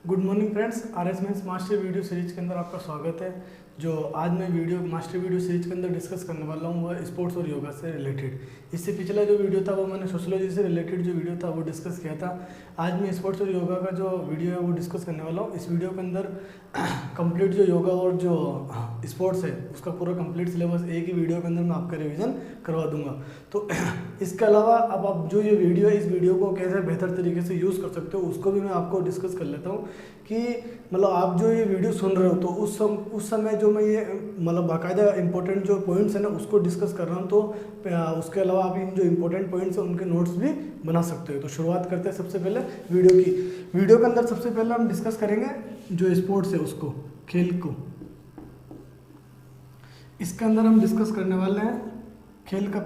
Good morning friends, RS mains master video series के अंदर आपका स्वागत है। जो आज मैं मास्टर वीडियो सीरीज के अंदर डिस्कस करने वाला हूँ वह स्पोर्ट्स और योगा से रिलेटेड। इससे पिछला जो वीडियो था वो मैंने सोशोलॉजी से रिलेटेड जो वीडियो था वो डिस्कस किया था। आज मैं स्पोर्ट्स और योगा का जो वीडियो है वो डिस्कस करने वाला हूँ। इस वीडियो के अंदर कंप्लीट जो योगा और जो स्पोर्ट्स है उसका पूरा कंप्लीट सिलेबस एक ही वीडियो के अंदर मैं आपका रिविज़न करवा दूंगा। तो इसके अलावा अब आप जो ये वीडियो है इस वीडियो को कैसे बेहतर तरीके से यूज़ कर सकते हो उसको भी मैं आपको डिस्कस कर लेता हूँ कि मतलब आप जो ये वीडियो सुन रहे हो तो उस समय जो मैं ये मतलब बाकायदा इंपॉर्टेंट जो पॉइंट्स है ना उसको डिस्कस कर रहा हूँ। तो उसके अलावा आप इन जो इंपॉर्टेंट पॉइंट्स हैं उनके नोट्स भी बना सकते हो। तो शुरुआत करते हैं सबसे पहले वीडियो के अंदर सबसे पहले हम डिस्कस करेंगे जो स्पोर्ट्स है उसको, खेल को। इसके अंदर हम डिस्कस करने वाले हैं खेल का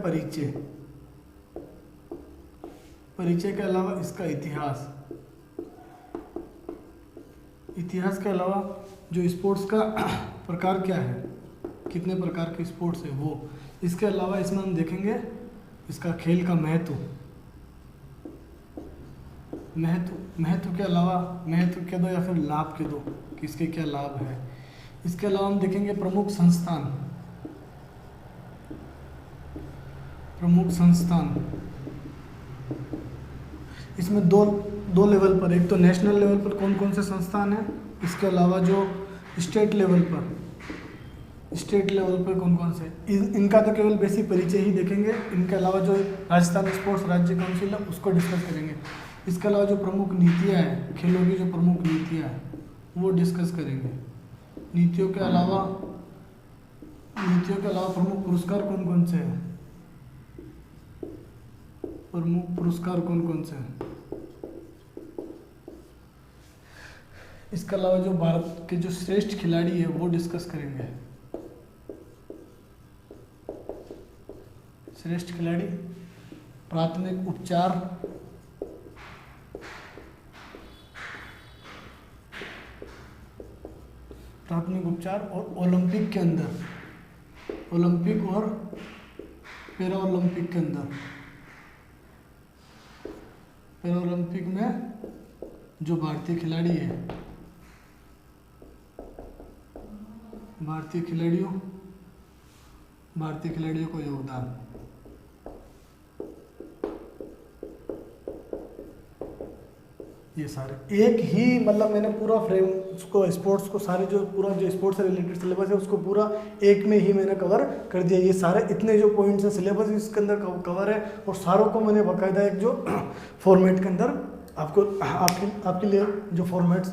परिचय के अलावा इसका इतिहास के अलावा जो स्पोर्ट्स का प्रकार क्या है, कितने प्रकार के स्पोर्ट्स है वो। इसके अलावा इसमें हम देखेंगे इसका खेल का महत्व के अलावा महत्व के दो या फिर लाभ के दो कि इसके क्या लाभ है। इसके अलावा हम देखेंगे प्रमुख संस्थान। इसमें दो लेवल पर, एक तो नेशनल लेवल पर कौन कौन से संस्थान हैं, इसके अलावा जो स्टेट लेवल पर कौन कौन से। इनका तो केवल बेसिक परिचय ही देखेंगे। इनके अलावा जो राजस्थान स्पोर्ट्स राज्य काउंसिल है उसको डिस्कस करेंगे। इसके अलावा जो प्रमुख नीतियाँ हैं, खेलों की जो प्रमुख नीतियाँ हैं वो डिस्कस करेंगे। नीतियों के अलावा प्रमुख पुरस्कार कौन कौन से हैं, इसके अलावा जो भारत के जो श्रेष्ठ खिलाड़ी है वो डिस्कस करेंगे। श्रेष्ठ खिलाड़ी, प्राथमिक उपचार और ओलंपिक और पैरा ओलंपिक में जो भारतीय खिलाड़ियों का योगदान। ये सारे एक ही मतलब मैंने पूरा फ्रेम उसको स्पोर्ट्स को सारे जो पूरा जो स्पोर्ट्स से रिलेटेड सिलेबस है उसको पूरा एक में ही मैंने कवर कर दिया। ये सारे इतने जो पॉइंट्स हैं सिलेबस इसके अंदर कवर है और सारों को मैंने बाकायदा एक जो फॉर्मेट के अंदर आपके लिए जो फॉर्मेट्स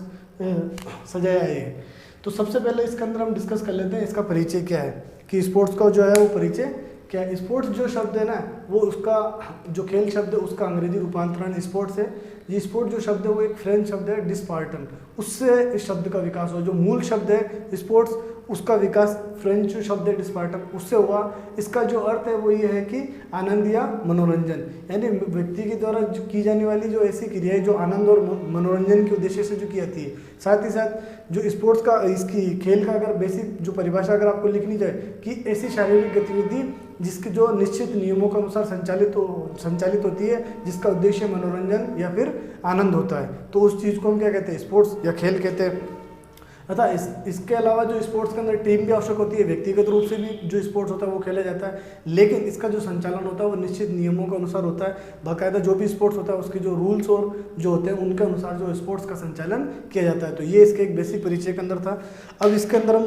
सजाया है। तो सबसे पहले इसके अंदर हम डिस्कस कर लेते हैं इसका परिचय क्या है कि स्पोर्ट्स का जो है वो परिचय क्या है। स्पोर्ट्स जो शब्द है ना वो उसका जो खेल शब्द है उसका अंग्रेजी रूपांतरण स्पोर्ट्स है। ये स्पोर्ट जो शब्द है वो एक फ्रेंच शब्द है डिस्पार्टन, उससे इस शब्द का विकास हुआ। जो मूल शब्द है स्पोर्ट्स उसका विकास फ्रेंच शब्द है डिस्पार्टन उससे हुआ। इसका जो अर्थ है वो ये है कि आनंद या मनोरंजन, यानी व्यक्ति के द्वारा जो की जाने वाली जो ऐसी क्रियाएं जो आनंद और मनोरंजन के उद्देश्य से जो की जाती है। साथ ही साथ जो स्पोर्ट्स का इसकी खेल का अगर बेसिक जो परिभाषा अगर आपको लिखनी जाए कि ऐसी शारीरिक गतिविधि जिसके जो निश्चित नियमों के अनुसार संचालित होती है जिसका उद्देश्य मनोरंजन या फिर आनंद होता है, तो उस चीज़ को हम क्या कहते हैं, स्पोर्ट्स या खेल कहते हैं। अतः इसके अलावा जो स्पोर्ट्स के अंदर टीम की आवश्यक होती है, व्यक्तिगत रूप से भी जो स्पोर्ट्स होता है वो खेला जाता है, लेकिन इसका जो संचालन होता है वो निश्चित नियमों के अनुसार होता है। बाकायदा जो भी स्पोर्ट्स होता है उसके जो रूल्स और जो होते हैं उनके अनुसार जो स्पोर्ट्स का संचालन किया जाता है। तो ये इसके एक बेसिक परिचय के अंदर था। अब इसके अंदर हम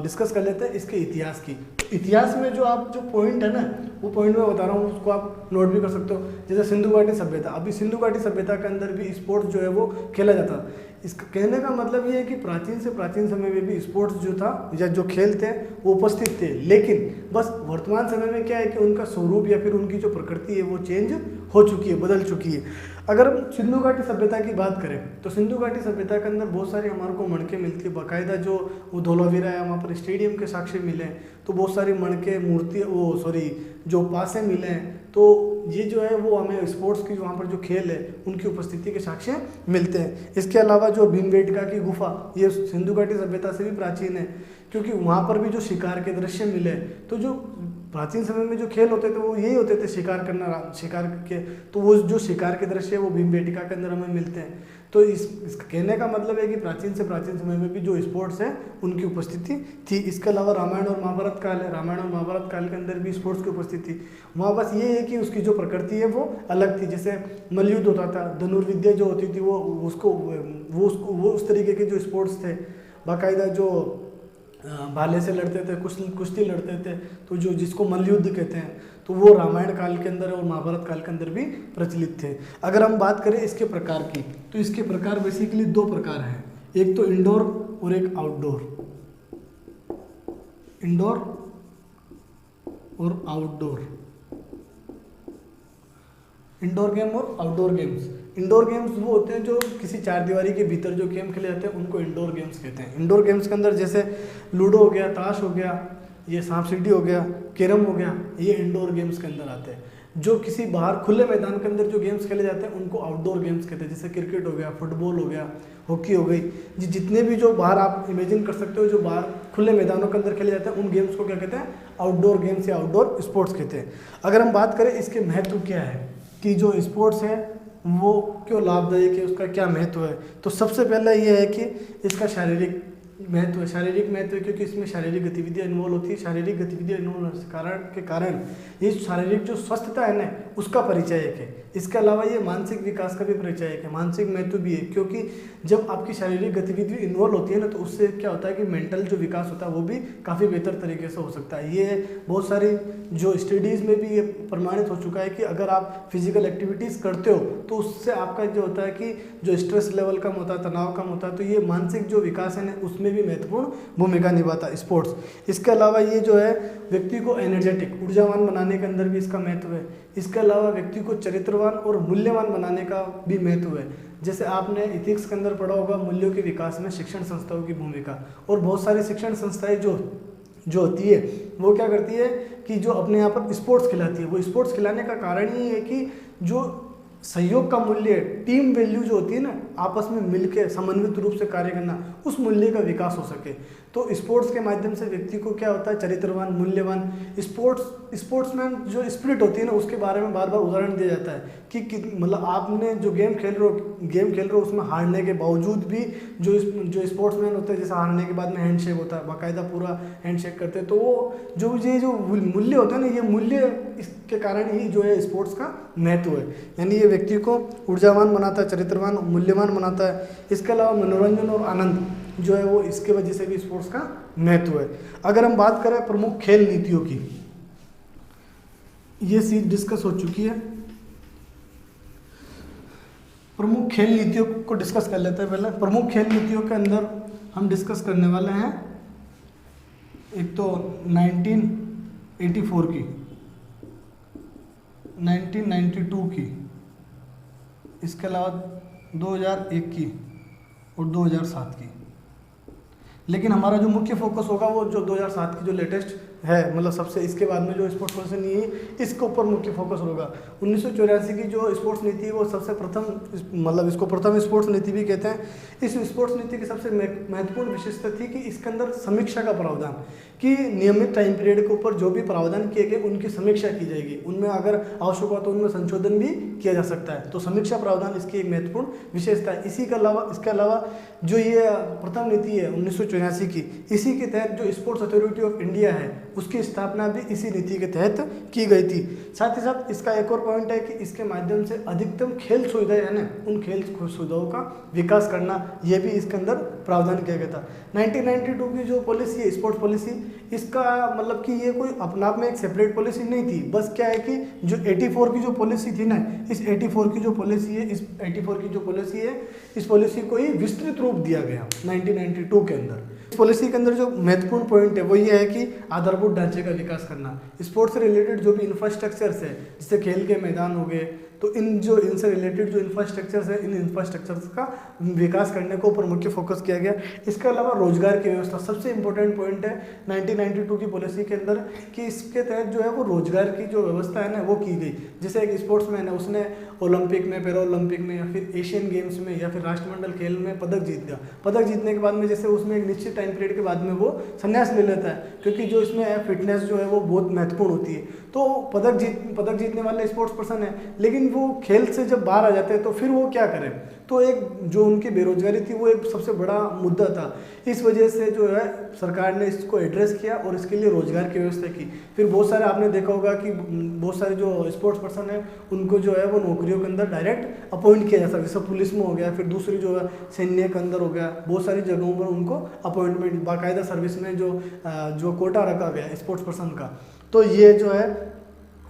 डिस्कस कर लेते हैं इसके इतिहास की। इतिहास में जो आप जो पॉइंट है ना वो पॉइंट मैं बता रहा हूँ उसको आप नोट भी कर सकते हो। जैसे सिंधु घाटी सभ्यता, अभी सिंधु घाटी सभ्यता के अंदर भी स्पोर्ट्स जो है वो खेला जाता। इसका कहने का मतलब ये है कि प्राचीन से प्राचीन समय में भी स्पोर्ट्स जो था या जो खेल थे वो उपस्थित थे, लेकिन बस वर्तमान समय में क्या है कि उनका स्वरूप या फिर उनकी जो प्रकृति है वो चेंज हो चुकी है, बदल चुकी है। अगर हम सिंधु घाटी सभ्यता की बात करें तो सिंधु घाटी सभ्यता के अंदर बहुत सारी हमारे को मणके मिलती है। बाकायदा जो वो धोलावीरा है वहाँ पर स्टेडियम के साक्ष्य मिले, तो बहुत सारी मणके जो पासे मिले हैं। तो ये जो है वो हमें स्पोर्ट्स की वहाँ पर जो खेल है उनकी उपस्थिति के साक्ष्य मिलते हैं। इसके अलावा जो भीमबेटका की गुफा ये सिंधु घाटी सभ्यता से भी प्राचीन है, क्योंकि वहाँ पर भी जो शिकार के दृश्य मिले। तो जो प्राचीन समय में जो खेल होते थे वो यही होते थे, शिकार करना, शिकार के। तो वो जो शिकार के दृश्य है वो भीमबेटका के अंदर हमें मिलते हैं। तो इसका कहने का मतलब है कि प्राचीन से प्राचीन समय में भी जो स्पोर्ट्स है उनकी उपस्थिति थी। इसके अलावा रामायण और महाभारत काल है, रामायण और महाभारत काल के अंदर भी स्पोर्ट्स की उपस्थिति थी। वहाँ बस ये है कि उसकी जो प्रकृति है वो अलग थी। जैसे मल्लयुद्ध होता था, धनुर्विद्या जो होती थी वो उस तरीके के जो स्पोर्ट्स थे, बाकायदा जो भाले से लड़ते थे, कुश्ती लड़ते थे, तो जो जिसको मल्लयुद्ध कहते हैं, तो वो रामायण काल के अंदर और महाभारत काल के अंदर भी प्रचलित थे। अगर हम बात करें इसके प्रकार की, तो इसके प्रकार बेसिकली 2 प्रकार हैं, एक तो इंडोर और एक आउटडोर। इंडोर और आउटडोर, इंडोर गेम और आउटडोर गेम्स। इंडोर गेम्स वो होते हैं जो किसी 4 दीवारी के भीतर जो गेम खेले जाते हैं उनको इंडोर गेम्स कहते हैं। इंडोर गेम्स के अंदर जैसे लूडो हो गया, ताश हो गया, ये सांप सीढ़ी हो गया, कैरम हो गया, ये इंडोर गेम्स के अंदर आते हैं। जो किसी बाहर खुले मैदान के अंदर जो गेम्स खेले जाते हैं उनको आउटडोर गेम्स कहते हैं। जैसे क्रिकेट हो गया, फुटबॉल हो गया, हॉकी हो गई, जितने भी जो बाहर आप इमेजिन कर सकते हो जो बाहर खुले मैदानों के अंदर खेले जाते हैं उन गेम्स को क्या कहते हैं? आउटडोर गेम्स या आउटडोर स्पोर्ट्स कहते हैं। अगर हम बात करें इसके महत्व क्या है कि जो स्पोर्ट्स है वो क्यों लाभदायक है, उसका क्या महत्व है, तो सबसे पहला ये है कि इसका शारीरिक महत्व है। शारीरिक महत्व है क्योंकि इसमें शारीरिक गतिविधियाँ इन्वॉल्व होती है। शारीरिक गतिविधियाँ इन्वॉल्व होने के कारण ये शारीरिक जो स्वस्थता है ना उसका परिचायक है। इसके अलावा ये मानसिक विकास का भी परिचायक है, मानसिक महत्व भी है, क्योंकि जब आपकी शारीरिक गतिविधि इन्वॉल्व होती है ना तो उससे क्या होता है कि मेंटल जो विकास होता है वो भी काफ़ी बेहतर तरीके से हो सकता है। ये बहुत सारी जो स्टडीज़ में भी ये प्रमाणित हो चुका है कि अगर आप फिजिकल एक्टिविटीज़ करते हो तो उससे आपका जो होता है कि जो स्ट्रेस लेवल कम होता है, तनाव कम होता है, तो ये मानसिक जो विकास है ना उसमें भी महत्वपूर्ण भूमिका निभाता है स्पोर्ट्स। इसके अलावा ये जो है व्यक्ति को एनर्जेटिक, ऊर्जावान बनाने के अंदर भी इसका महत्व है। इसके अलावा व्यक्ति को चरित्रवान और मूल्यवान बनाने का भी महत्व है। जैसे आपने इथिक्स के अंदर पढ़ा होगा मूल्यों के विकास में शिक्षण संस्थाओं की भूमिका, और बहुत सारी शिक्षण संस्थाएं जो होती है वो क्या करती है कि जो अपने यहाँ पर स्पोर्ट्स खिलाती है। वो स्पोर्ट्स खिलाने का कारण ये है कि जो सहयोग का मूल्य, टीम वैल्यू जो होती है ना, आपस में मिलकर समन्वित रूप से कार्य करना, उस मूल्य का विकास हो सके। तो स्पोर्ट्स के माध्यम से व्यक्ति को क्या होता है? चरित्रवान, मूल्यवान, स्पोर्ट्समैन जो स्पिरिट होती है ना उसके बारे में बार बार उदाहरण दिया जाता है कि मतलब आपने जो गेम खेल रहे हो उसमें हारने के बावजूद भी जो स्पोर्ट्समैन होते हैं, जैसे हारने के बाद में हैंडशेक होता है, बाकायदा पूरा हैंडशेक करते हैं, तो वो जो मूल्य होता है ना, ये मूल्य इसके कारण ही जो है स्पोर्ट्स का महत्व है। यानी ये व्यक्ति को ऊर्जावान बनाता है, चरित्रवान, मूल्यवान बनाता है। इसके अलावा मनोरंजन और आनंद जो है वो इसके वजह से भी स्पोर्ट्स का महत्व है। अगर हम बात करें प्रमुख खेल नीतियों की, ये चीज डिस्कस हो चुकी है। प्रमुख खेल नीतियों को डिस्कस कर लेते हैं। पहले प्रमुख खेल नीतियों के अंदर हम डिस्कस करने वाले हैं एक तो 1984 की, 1992 की, इसके अलावा 2001 की और 2007 की। लेकिन हमारा जो मुख्य फोकस होगा वो जो 2007 की जो लेटेस्ट है, मतलब सबसे इसके बाद में जो स्पोर्ट्स पॉलिसी नीति है इसके ऊपर मुख्य फोकस होगा। 1984 की जो स्पोर्ट्स नीति है वो सबसे प्रथम, मतलब इसको प्रथम स्पोर्ट्स नीति भी कहते हैं। इस स्पोर्ट्स नीति की सबसे महत्वपूर्ण विशेषता थी कि इसके अंदर समीक्षा का प्रावधान, कि नियमित टाइम पीरियड के ऊपर जो भी प्रावधान किए गए उनकी समीक्षा की जाएगी, उनमें अगर आवश्यक हो तो उनमें संशोधन भी किया जा सकता है। तो समीक्षा प्रावधान इसकी एक महत्वपूर्ण विशेषता है। इसके अलावा जो ये प्रथम नीति है 1984 की, इसी के तहत जो स्पोर्ट्स अथॉरिटी ऑफ इंडिया है उसकी स्थापना भी इसी नीति के तहत की गई थी। साथ ही साथ इसका एक और पॉइंट है कि इसके माध्यम से अधिकतम खेल सुविधाएं है ना, उन खेल सुविधाओं का विकास करना, यह भी इसके अंदर प्रावधान किया गया था। 1992 की जो पॉलिसी है स्पोर्ट्स पॉलिसी, इसका मतलब कि ये कोई अपने आप में एक सेपरेट पॉलिसी नहीं थी, बस क्या है कि जो 84 की जो पॉलिसी थी ना, इस 84 की जो पॉलिसी है, इस पॉलिसी को ही विस्तृत रूप दिया गया 1992 के अंदर। इस पॉलिसी के अंदर जो महत्वपूर्ण पॉइंट है वो ये है कि आधारभूत ढांचे का विकास करना। स्पोर्ट्स से रिलेटेड जो भी इंफ्रास्ट्रक्चर्स है, जैसे खेल के मैदान हो गए, तो इनसे रिलेटेड जो इंफ्रास्ट्रक्चर्स है, इन इंफ्रास्ट्रक्चर्स का विकास करने को ऊपर मुख्य फोकस किया गया। इसके अलावा रोजगार की व्यवस्था सबसे इंपॉर्टेंट पॉइंट है 1992 की पॉलिसी के अंदर, कि इसके तहत जो है वो रोजगार की जो व्यवस्था है ना वो की गई। जैसे एक स्पोर्ट्समैन है, उसने ओलंपिक में, पैरा ओलंपिक में या फिर एशियन गेम्स में या फिर राष्ट्रमंडल खेल में पदक जीत गया। पदक जीतने के बाद में जैसे उसमें एक निश्चित टाइम पीरियड के बाद में वो संन्यास ले लेता है, क्योंकि जो इसमें फिटनेस जो है वो बहुत महत्वपूर्ण होती है। तो पदक जीतने वाले स्पोर्ट्स पर्सन है, लेकिन वो खेल से जब बाहर आ जाते हैं तो फिर वो क्या करें, तो एक जो उनकी बेरोजगारी थी वो एक सबसे बड़ा मुद्दा था। इस वजह से जो है सरकार ने इसको एड्रेस किया और इसके लिए रोजगार की व्यवस्था की। फिर बहुत सारे आपने देखा होगा कि बहुत सारे जो स्पोर्ट्स पर्सन है उनको जो है वो नौकरियों के अंदर डायरेक्ट अपॉइंट किया जा सकता है, जैसे पुलिस में हो गया, फिर दूसरी जो है सैन्य के अंदर हो गया, बहुत सारी जगहों पर उनको अपॉइंटमेंट बाकायदा सर्विस में जो कोटा रखा गया स्पोर्ट्स पर्सन का। तो ये जो है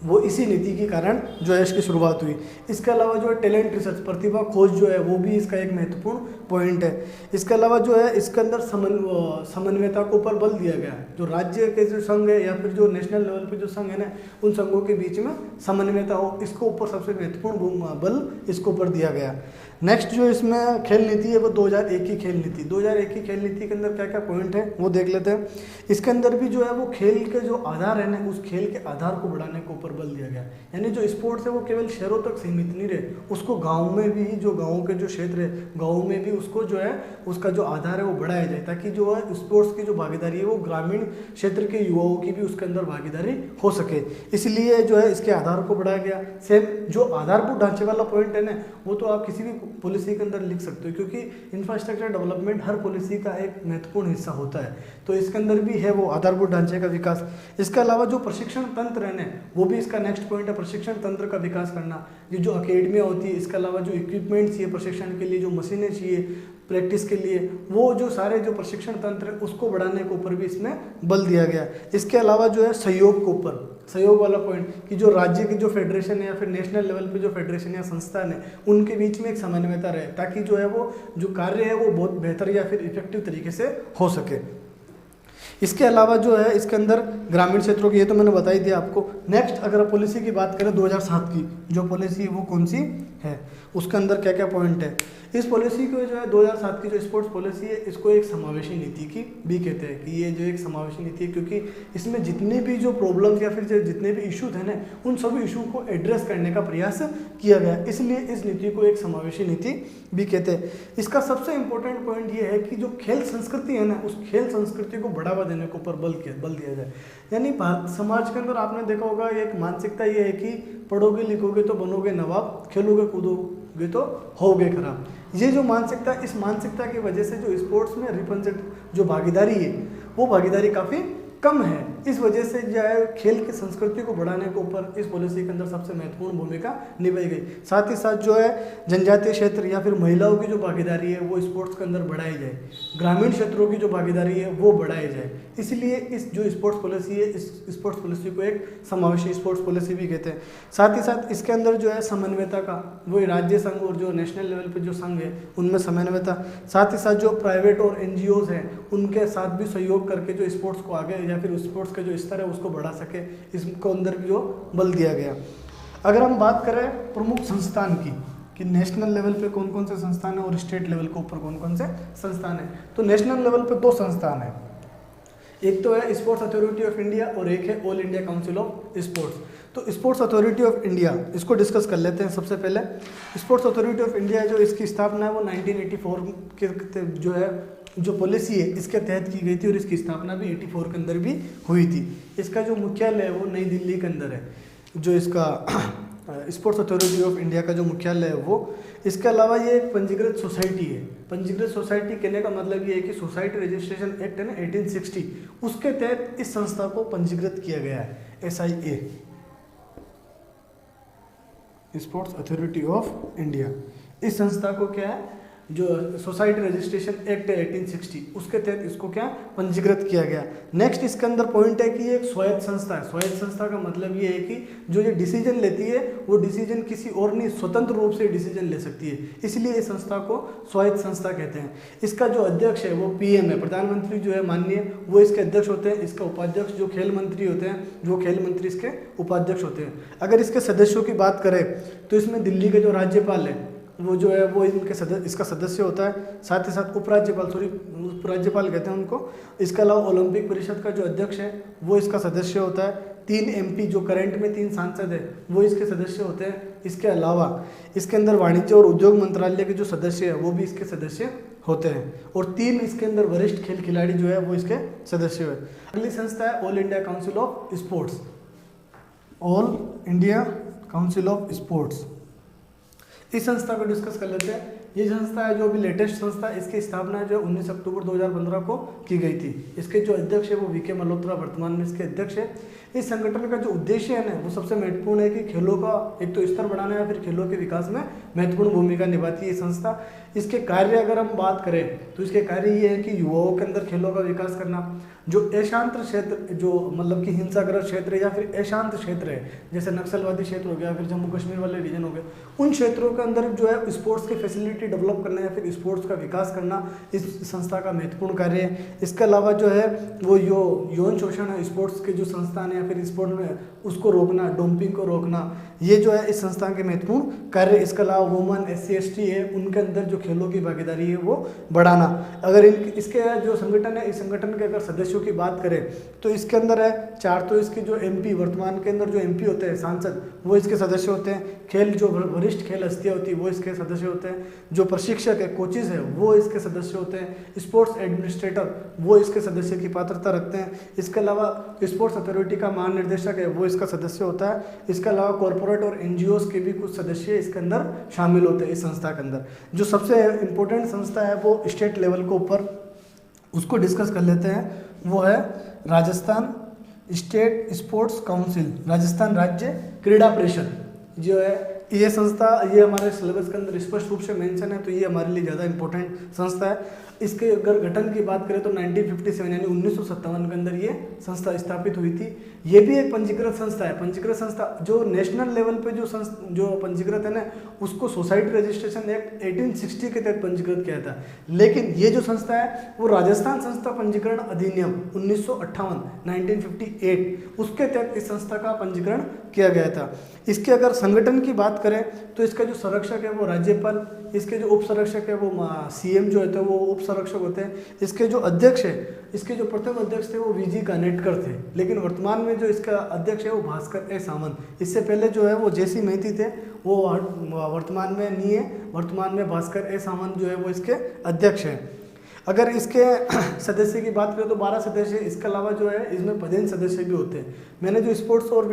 वो इसी नीति के कारण जो है इसकी शुरुआत हुई। इसके अलावा जो है टैलेंट रिसर्च, प्रतिभा खोज जो है वो भी इसका एक महत्वपूर्ण पॉइंट है। इसके अलावा जो है इसके अंदर समन्वयता को ऊपर बल दिया गया है। जो राज्य के जो संघ है या फिर जो नेशनल लेवल पे जो संघ है ना, उन संघों के बीच में समन्वयता हो, इसको ऊपर सबसे महत्वपूर्ण बल इसको ऊपर दिया गया। नेक्स्ट जो इसमें खेल नीति है वो 2001 की खेल नीति। 2001 की खेल नीति के अंदर क्या क्या पॉइंट है वो देख लेते हैं। इसके अंदर भी जो है वो खेल के जो आधार है ना, उस खेल के आधार को बढ़ाने के ऊपर बल दिया गया। यानी जो स्पोर्ट्स है वो केवल शहरों तक सीमित नहीं रहे, उसको गाँव में भी, जो गाँव के जो क्षेत्र है गाँव में भी उसको जो है उसका जो आधार है वो बढ़ाया जाए, ताकि जो है स्पोर्ट्स की जो भागीदारी है वो ग्रामीण क्षेत्र के युवाओं की भी उसके अंदर भागीदारी हो सके। इसलिए जो है इसके आधार को बढ़ाया गया। सेम जो आधारभूत ढांचे वाला पॉइंट है ना, वो तो आप किसी भी पॉलिसी के अंदर लिख सकते हो, क्योंकि इंफ्रास्ट्रक्चर डेवलपमेंट हर पॉलिसी का एक महत्वपूर्ण हिस्सा होता है। तो इसके अंदर भी है वो आधारभूत ढांचे का विकास। इसके अलावा जो प्रशिक्षण तंत्र है ना, वो भी इसका नेक्स्ट पॉइंट है, प्रशिक्षण तंत्र का विकास करना। ये जो अकेडमियाँ होती है, इसके अलावा जो इक्विपमेंट चाहिए प्रशिक्षण के लिए, जो मशीनें चाहिए प्रैक्टिस के लिए, वो जो सारे जो प्रशिक्षण तंत्र है उसको बढ़ाने के ऊपर भी इसमें बल दिया गया। इसके अलावा जो है सहयोग के ऊपर, सहयोग वाला पॉइंट कि जो राज्य की जो फेडरेशन है या फिर नेशनल लेवल पे जो फेडरेशन या संस्थान है उनके बीच में एक समन्वयता रहे, ताकि जो है वो जो कार्य है वो बहुत बेहतर या फिर इफेक्टिव तरीके से हो सके। इसके अलावा जो है इसके अंदर ग्रामीण क्षेत्रों की, ये तो मैंने बता ही दिया आपको। नेक्स्ट अगर पॉलिसी की बात करें 2007 की जो पॉलिसी है वो कौन सी है, उसके अंदर क्या क्या पॉइंट है। इस पॉलिसी को जो है 2007 की जो स्पोर्ट्स पॉलिसी है इसको एक समावेशी नीति की भी कहते हैं कि ये जो एक समावेशी नीति है, क्योंकि इसमें जितने भी जो प्रॉब्लम्स या फिर जो जितने भी इशूज हैं ना, उन सभी इशू को एड्रेस करने का प्रयास किया गया, इसलिए इस नीति को एक समावेशी नीति भी कहते हैं। इसका सबसे इंपॉर्टेंट पॉइंट ये है कि जो खेल संस्कृति है ना, उस खेल संस्कृति को बढ़ावा देने के ऊपर बल दिया जाए। यानी भारत समाज के अंदर आपने देखा होगा एक मानसिकता ये है कि पढ़ोगे लिखोगे तो बनोगे नवाब, खेलोगे कूदोगे तो होगे खराब। ये जो मानसिकता, इस मानसिकता की वजह से जो स्पोर्ट्स में रिप्रेजेंट जो भागीदारी है वो भागीदारी काफ़ी कम है। इस वजह से जो है खेल की संस्कृति को बढ़ाने के ऊपर इस पॉलिसी के अंदर सबसे महत्वपूर्ण भूमिका निभाई गई। साथ ही साथ जो है जनजातीय क्षेत्र या फिर महिलाओं की जो भागीदारी है वो स्पोर्ट्स के अंदर बढ़ाई जाए, ग्रामीण क्षेत्रों की जो भागीदारी है वो बढ़ाई जाए। इसलिए इस जो स्पोर्ट्स पॉलिसी है, इस स्पोर्ट्स पॉलिसी को एक समावेशी स्पोर्ट्स पॉलिसी भी कहते हैं। साथ ही साथ इसके अंदर जो है समन्वयता का, वो राज्य संघ और जो नेशनल लेवल पे जो संघ है उनमें समन्वयता, साथ ही साथ जो प्राइवेट और NGOs हैं उनके साथ भी सहयोग करके जो स्पोर्ट्स को आगे या फिर स्पोर्ट्स का जो स्तर है उसको बढ़ा सके, इसको अंदर भी जो बल दिया गया। अगर हम बात करें प्रमुख संस्थान की कि नेशनल लेवल पे कौन कौन से संस्थान है और स्टेट लेवल के ऊपर कौन कौन से संस्थान है, तो नेशनल लेवल पे 2 संस्थान है। एक तो है स्पोर्ट्स अथॉरिटी ऑफ इंडिया और एक है all India council of sports. तो स्पोर्ट्स अथॉरिटी ऑफ इंडिया, इसको डिस्कस कर लेते हैं। सबसे पहले स्पोर्ट्स अथॉरिटी ऑफ इंडिया जो इसकी स्थापना है वो 1984 के जो है जो पॉलिसी है इसके तहत की गई थी और इसकी स्थापना भी 84 के अंदर भी हुई थी। इसका जो मुख्यालय है वो नई दिल्ली के अंदर है, जो इसका स्पोर्ट्स अथॉरिटी ऑफ इंडिया का जो मुख्यालय है वो। इसके अलावा ये एक पंजीकृत सोसाइटी है। पंजीकृत सोसाइटी कहने का मतलब ये है कि सोसाइटी रजिस्ट्रेशन एक्ट है ना 1860, उसके तहत इस संस्था को पंजीकृत किया गया है, SIA, sports authority of India. इस संस्था को क्या है, जो सोसाइटी रजिस्ट्रेशन एक्ट है 1860, उसके तहत इसको क्या पंजीकृत किया गया। नेक्स्ट इसके अंदर पॉइंट है कि ये एक स्वायत्त संस्था है। स्वायत्त संस्था का मतलब ये है कि जो ये डिसीजन लेती है वो डिसीजन किसी और नहीं, स्वतंत्र रूप से डिसीजन ले सकती है, इसलिए इस संस्था को स्वायत्त संस्था कहते हैं। इसका जो अध्यक्ष है वो PM है, प्रधानमंत्री जो है माननीय वो इसके अध्यक्ष होते हैं। इसका उपाध्यक्ष जो खेल मंत्री होते हैं, जो खेल मंत्री इसके उपाध्यक्ष होते हैं। अगर इसके सदस्यों की बात करें तो इसमें दिल्ली के जो राज्यपाल है वो जो है वो इसका सदस्य होता है। साथ ही साथ उपराज्यपाल कहते हैं उनको। इसके अलावा ओलंपिक परिषद का जो अध्यक्ष है वो इसका सदस्य होता है। 3 MP जो करंट में 3 सांसद है वो इसके सदस्य होते हैं। इसके अलावा इसके अंदर वाणिज्य और उद्योग मंत्रालय के जो सदस्य है वो भी इसके सदस्य होते हैं और 3 इसके अंदर वरिष्ठ खेल खिलाड़ी जो है वो इसके सदस्य है। अगली संस्था है all India council of sports. All India council of sports, इस संस्था को डिस्कस कर लेते हैं। ये संस्था है जो अभी लेटेस्ट संस्था है, इसकी स्थापना जो 19 अक्टूबर 2015 को की गई थी। इसके जो अध्यक्ष है वो वीके मल्होत्रा वर्तमान में इसके अध्यक्ष है। इस संगठन का जो उद्देश्य है ना वो सबसे महत्वपूर्ण है कि खेलों का एक तो स्तर बढ़ाना या फिर खेलों के विकास में महत्वपूर्ण भूमिका निभाती है ये संस्था। इसके कार्य अगर हम बात करें तो इसके कार्य ये है कि युवाओं के अंदर खेलों का विकास करना, जो अशांत क्षेत्र, जो मतलब कि हिंसाग्रस्त क्षेत्र या फिर अशांत क्षेत्र है, जैसे नक्सलवादी क्षेत्र हो गया, फिर जम्मू कश्मीर वाले रीजन हो गए, उन क्षेत्रों के अंदर जो है स्पोर्ट्स की फैसिलिटी डेवलप करना या फिर स्पोर्ट्स का विकास करना इस संस्था का महत्वपूर्ण कार्य है। इसके अलावा जो है वो यौन शोषण है, स्पोर्ट्स के जो संस्थान है या फिर स्पोर्ट्स में उसको रोकना, डोपिंग को रोकना, ये जो है इस संस्था के महत्वपूर्ण कार्य। इसके अलावा वुमन, SC ST है, उनके अंदर जो खेलों की भागीदारी है वो बढ़ाना। अगर इसके जो संगठन है, इस संगठन के अगर सदस्यों की बात करें तो इसके अंदर है 4 तो इसके जो MP वर्तमान के अंदर जो MP होते हैं सांसद, वो इसके सदस्य होते हैं। खेल जो वरिष्ठ खेल हस्तियाँ होती है वो इसके सदस्य होते हैं। जो प्रशिक्षक है, कोचेज है, वो इसके सदस्य होते हैं। स्पोर्ट्स एडमिनिस्ट्रेटर वो इसके सदस्य की पात्रता रखते हैं। इसके अलावा स्पोर्ट्स अथॉरिटी का महानिर्देशक है वो इसका सदस्य होता है। इसके अलावा कॉर्पोरेट और NGOs के भी कुछ सदस्य इसके अंदर शामिल होते हैं इस संस्था के अंदर। जो सबसे इम्पोर्टेंट संस्था है वो स्टेट लेवल के ऊपर उसको डिस्कस कर लेते हैं, वो है Rajasthan state sports council, Rajasthan राज्य क्रीड़ा परिषद जो है ये संस्था, ये हमारे सिलेबस के अंदर स्पष्ट रूप से मेंशन है, तो ये हमारे लिए ज़्यादा इंपॉर्टेंट संस्था है। इसके अगर गठन की बात करें तो 1957 यानी 1957 के अंदर ये संस्था स्थापित हुई थी। ये भी एक पंजीकृत संस्था है। पंजीकृत संस्था जो नेशनल लेवल पे जो पंजीकृत है ना, उसको सोसाइटी रजिस्ट्रेशन एक्ट 1860 के तहत पंजीकृत किया था। लेकिन ये जो संस्था है वो राजस्थान संस्था पंजीकरण अधिनियम 1958 उसके तहत इस संस्था का पंजीकरण किया गया था। इसके अगर संगठन की बात करें तो इसका जो संरक्षक है वो राज्यपाल, इसके जो उप संरक्षक है वो CM जो होते हैं वो उप संरक्षक होते हैं। इसके जो अध्यक्ष है, इसके जो प्रथम अध्यक्ष थे वो VG कानेटकर थे, लेकिन वर्तमान में जो इसका अध्यक्ष है वो भास्कर ए सामंत। इससे पहले जो है वो JC मेहती थे, वो वर्तमान में नहीं है। वर्तमान में भास्कर ए सामंत जो है वो इसके अध्यक्ष हैं। अगर इसके सदस्य की बात करें तो 12 सदस्य, इसके अलावा जो है इसमें पदेन सदस्य भी होते हैं। मैंने जो स्पोर्ट्स और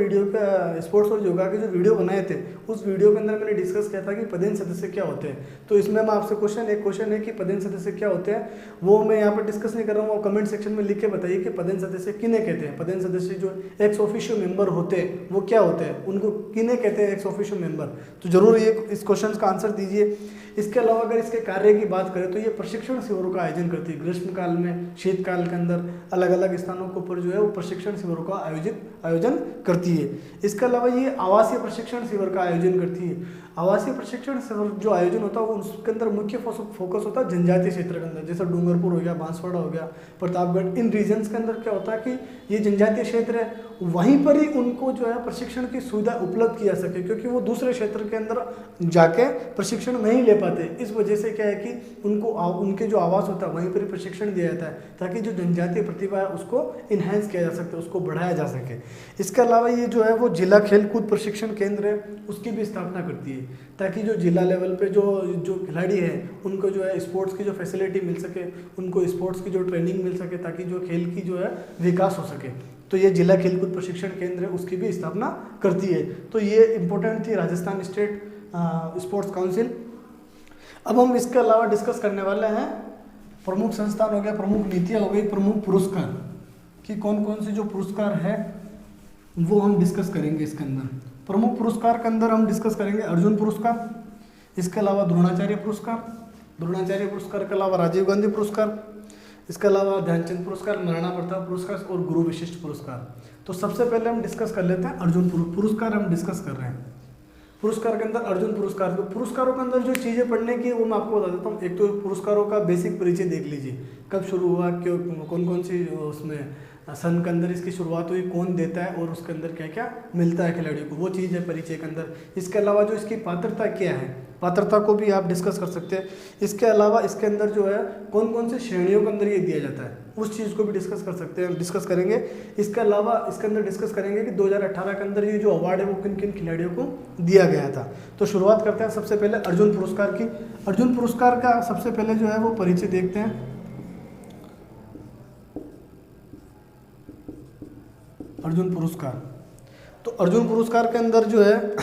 योगा के जो वीडियो बनाए थे उस वीडियो के अंदर मैंने डिस्कस किया था कि पदेन सदस्य क्या होते हैं। तो इसमें मैं आपसे एक क्वेश्चन है कि पदेन सदस्य क्या होते हैं, वो मैं यहाँ पर डिस्कस नहीं कर रहा हूँ, वो कमेंट सेक्शन में लिख के बताइए कि पदेन सदस्य किन्हें कहते हैं। पदेन सदस्य जो एक्स ऑफिशियो मेंबर होते हैं वो क्या होते हैं, उनको किन्हें कहते हैं एक्स ऑफिशियो मेंबर, तो जरूर ये इस क्वेश्चन का आंसर दीजिए। इसके अलावा अगर इसके कार्य की बात करें तो ये प्रशिक्षण शिविरों का आयोजन करती है। ग्रीष्म काल में, शीतकाल के अंदर अलग अलग स्थानों के ऊपर जो है वो प्रशिक्षण शिविरों का आयोजन करती है। इसके अलावा ये आवासीय प्रशिक्षण शिविर का आयोजन करती है। आवासीय प्रशिक्षण शिविर जो आयोजन होता है उसके अंदर मुख्य फोकस होता है जनजातीय क्षेत्र के अंदर, जैसे डूंगरपुर हो गया, बांसवाड़ा हो गया, प्रतापगढ़। इन रीजन्स के अंदर क्या होता है कि ये जनजातीय क्षेत्र है, वहीं पर ही उनको जो है प्रशिक्षण की सुविधा उपलब्ध की जा सके, क्योंकि वो दूसरे क्षेत्र के अंदर जाके प्रशिक्षण नहीं ले पाते। इस वजह से क्या है कि उनको उनके जो आवास होता है वहीं पर ही प्रशिक्षण दिया जाता है, ताकि जो जनजातीय प्रतिभा है उसको इन्हेंस किया जा सके, उसको बढ़ाया जा सके। इसके अलावा ये जो है वो जिला खेलकूद प्रशिक्षण केंद्र है उसकी भी स्थापना करती है, ताकि जो जिला लेवल पे जो खिलाड़ी है उनको जो है स्पोर्ट्स की जो फैसिलिटी मिल सके, उनको स्पोर्ट्स की जो ट्रेनिंग मिल सके, ताकि जो खेल की जो है विकास हो सके। तो ये जिला खेलकूद प्रशिक्षण केंद्र है उसकी भी स्थापना करती है। तो ये इंपॉर्टेंट थी राजस्थान स्टेट स्पोर्ट्स काउंसिल। अब हम इसके अलावा डिस्कस करने वाले हैं प्रमुख संस्थान हो गया, प्रमुख नीतियाँ हो गई, प्रमुख पुरस्कार कि कौन कौन से जो पुरस्कार है वो हम डिस्कस करेंगे इसके अंदर। प्रमुख पुरस्कार के अंदर हम डिस्कस करेंगे अर्जुन पुरस्कार, इसके अलावा द्रोणाचार्य पुरस्कार के अलावा राजीव गांधी पुरस्कार, इसके अलावा ध्यानचंद पुरस्कार, महाराणा प्रताप पुरस्कार और गुरु विशिष्ट पुरस्कार। तो सबसे पहले हम डिस्कस कर लेते हैं अर्जुन पुरस्कार। हम डिस्कस कर रहे हैं पुरस्कार के अंदर अर्जुन पुरस्कार। तो पुरस्कारों के अंदर जो चीज़ें पढ़ने की वो मैं आपको बता देता हूँ। एक तो पुरस्कारों का बेसिक परिचय देख लीजिए, कब शुरू हुआ, क्यों, कौन कौन सी उसमें सन के अंदर इसकी शुरुआत हुई, कौन देता है और उसके अंदर क्या क्या मिलता है खिलाड़ियों को, वो चीज़ है परिचय के अंदर। इसके अलावा जो इसकी पात्रता क्या है, पात्रता को भी आप डिस्कस कर सकते हैं। इसके अलावा इसके अंदर जो है कौन कौन से श्रेणियों के अंदर ये दिया जाता है उस चीज़ को भी डिस्कस कर सकते हैं, डिस्कस करेंगे। इसके अलावा इसके अंदर डिस्कस करेंगे कि 2018 के अंदर ये जो अवार्ड है वो किन किन खिलाड़ियों को दिया गया था। तो शुरुआत करते हैं सबसे पहले अर्जुन पुरस्कार की। अर्जुन पुरस्कार का सबसे पहले जो है वो परिचय देखते हैं। अर्जुन पुरस्कार, तो अर्जुन पुरस्कार के अंदर जो है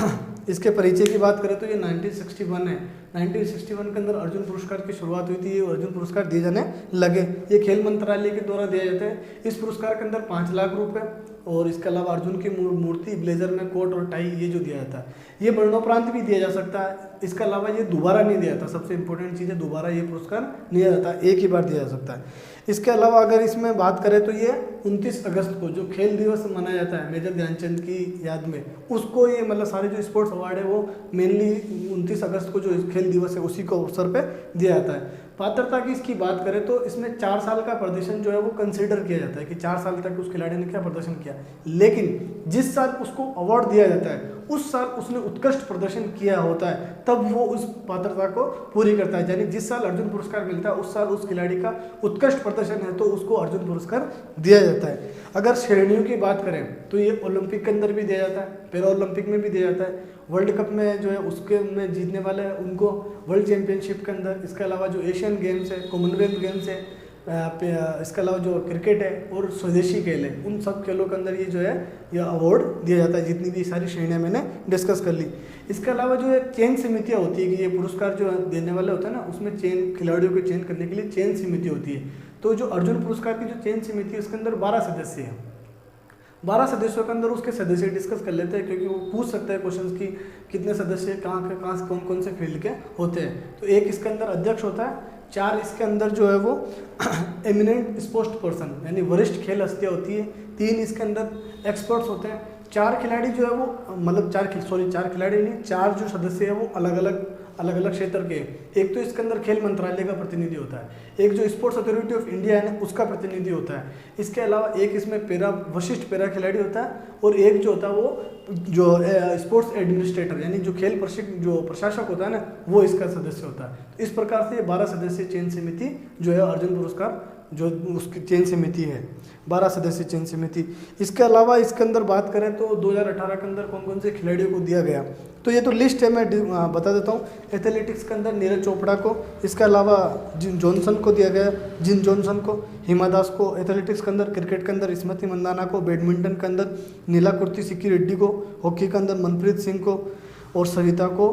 इसके परिचय की बात करें तो ये 1961 है। 1961 के अंदर अर्जुन पुरस्कार की शुरुआत हुई थी। ये अर्जुन पुरस्कार दिए जाने लगे। ये खेल मंत्रालय के द्वारा दिया जाता है। इस पुरस्कार के अंदर 5 लाख रुपए और इसके अलावा अर्जुन की मूर्ति, ब्लेजर में कोट और टाई, ये जो दिया जाता है। ये मरणोपरांत भी दिया जा सकता है। इसके अलावा ये दोबारा नहीं दिया जाता। सबसे इंपॉर्टेंट चीज़ है, दोबारा ये पुरस्कार नहीं दिया जाता, एक ही बार दिया जा सकता है। इसके अलावा अगर इसमें बात करें तो ये 29 अगस्त को जो खेल दिवस मनाया जाता है मेजर ध्यानचंद की याद में, उसको ये मतलब सारे जो स्पोर्ट्स अवार्ड है वो मेनली 29 अगस्त को जो खेल दिवस है उसी को अवसर पे दिया जाता है। पात्रता की इसकी बात करें तो इसमें 4 साल का प्रदर्शन जो है वो कंसीडर किया जाता है कि 4 साल तक उस खिलाड़ी ने क्या प्रदर्शन किया। लेकिन जिस साल उसको अवार्ड दिया जाता है उस साल उसने उत्कृष्ट प्रदर्शन किया होता है, तब वो उस पात्रता को पूरी करता है। यानी जिस साल अर्जुन पुरस्कार मिलता है उस साल उस खिलाड़ी का उत्कृष्ट प्रदर्शन है तो उसको अर्जुन पुरस्कार दिया जाता है। अगर श्रेणियों की बात करें तो ये ओलंपिक के अंदर भी दिया जाता है, पैरा ओलंपिक में भी दिया जाता है, वर्ल्ड कप में जो है उसके में जीतने वाले हैं उनको वर्ल्ड चैंपियनशिप के अंदर, इसके अलावा जो एशियन गेम्स है, कॉमनवेल्थ गेम्स है, इसके अलावा जो क्रिकेट है और स्वदेशी खेल है, उन सब खेलों के अंदर ये जो है ये अवार्ड दिया जाता है। जितनी भी सारी श्रेणियाँ मैंने डिस्कस कर ली। इसके अलावा जो है चयन समितियाँ होती है कि ये पुरस्कार जो देने वाले होते हैं ना, उसमें चयन खिलाड़ियों को चयन करने के लिए चयन समिति होती है। तो जो अर्जुन पुरस्कार की जो चयन समिति है उसके अंदर 12 सदस्य हैं। 12 सदस्यों के अंदर उसके सदस्य डिस्कस कर लेते हैं, क्योंकि वो पूछ सकते हैं क्वेश्चंस की कितने सदस्य कहाँ से कौन से फील्ड के होते हैं। तो एक इसके अंदर अध्यक्ष होता है, 4 इसके अंदर जो है वो एमिनेंट स्पोर्ट्स पर्सन यानी वरिष्ठ खेल हस्तियाँ होती है, 3 इसके अंदर एक्सपर्ट्स होते हैं, 4 खिलाड़ी जो है वो मतलब 4 खिलाड़ी नहीं, 4 जो सदस्य है वो अलग अलग क्षेत्र के। एक तो इसके अंदर खेल मंत्रालय का प्रतिनिधि होता है, एक जो स्पोर्ट्स अथॉरिटी ऑफ इंडिया है उसका प्रतिनिधि होता है, इसके अलावा एक इसमें वरिष्ठ पैरा खिलाड़ी होता है, और एक जो होता है वो जो स्पोर्ट्स एडमिनिस्ट्रेटर यानी जो खेल जो प्रशासक होता है ना, वो इसका सदस्य होता है। तो इस प्रकार से 12 सदस्यीय चयन समिति जो है अर्जुन पुरस्कार जो उसकी चयन समिति है, 12 सदस्यीय चयन समिति। इसके अलावा इसके अंदर बात करें तो 2018 के अंदर कौन कौन से खिलाड़ियों को दिया गया, तो ये तो लिस्ट है, मैं बता देता हूँ। एथलेटिक्स के अंदर नीरज चोपड़ा को, इसके अलावा जिन जॉनसन को दिया गया, जिन जॉनसन को, हिमा दास को। एथलेटिक्स के अंदर, क्रिकेट के अंदर स्मृति मंदाना को, बैडमिंटन के अंदर नीलाकुर्ती सिक्की रेड्डी को, हॉकी के अंदर मनप्रीत सिंह को और सविता को,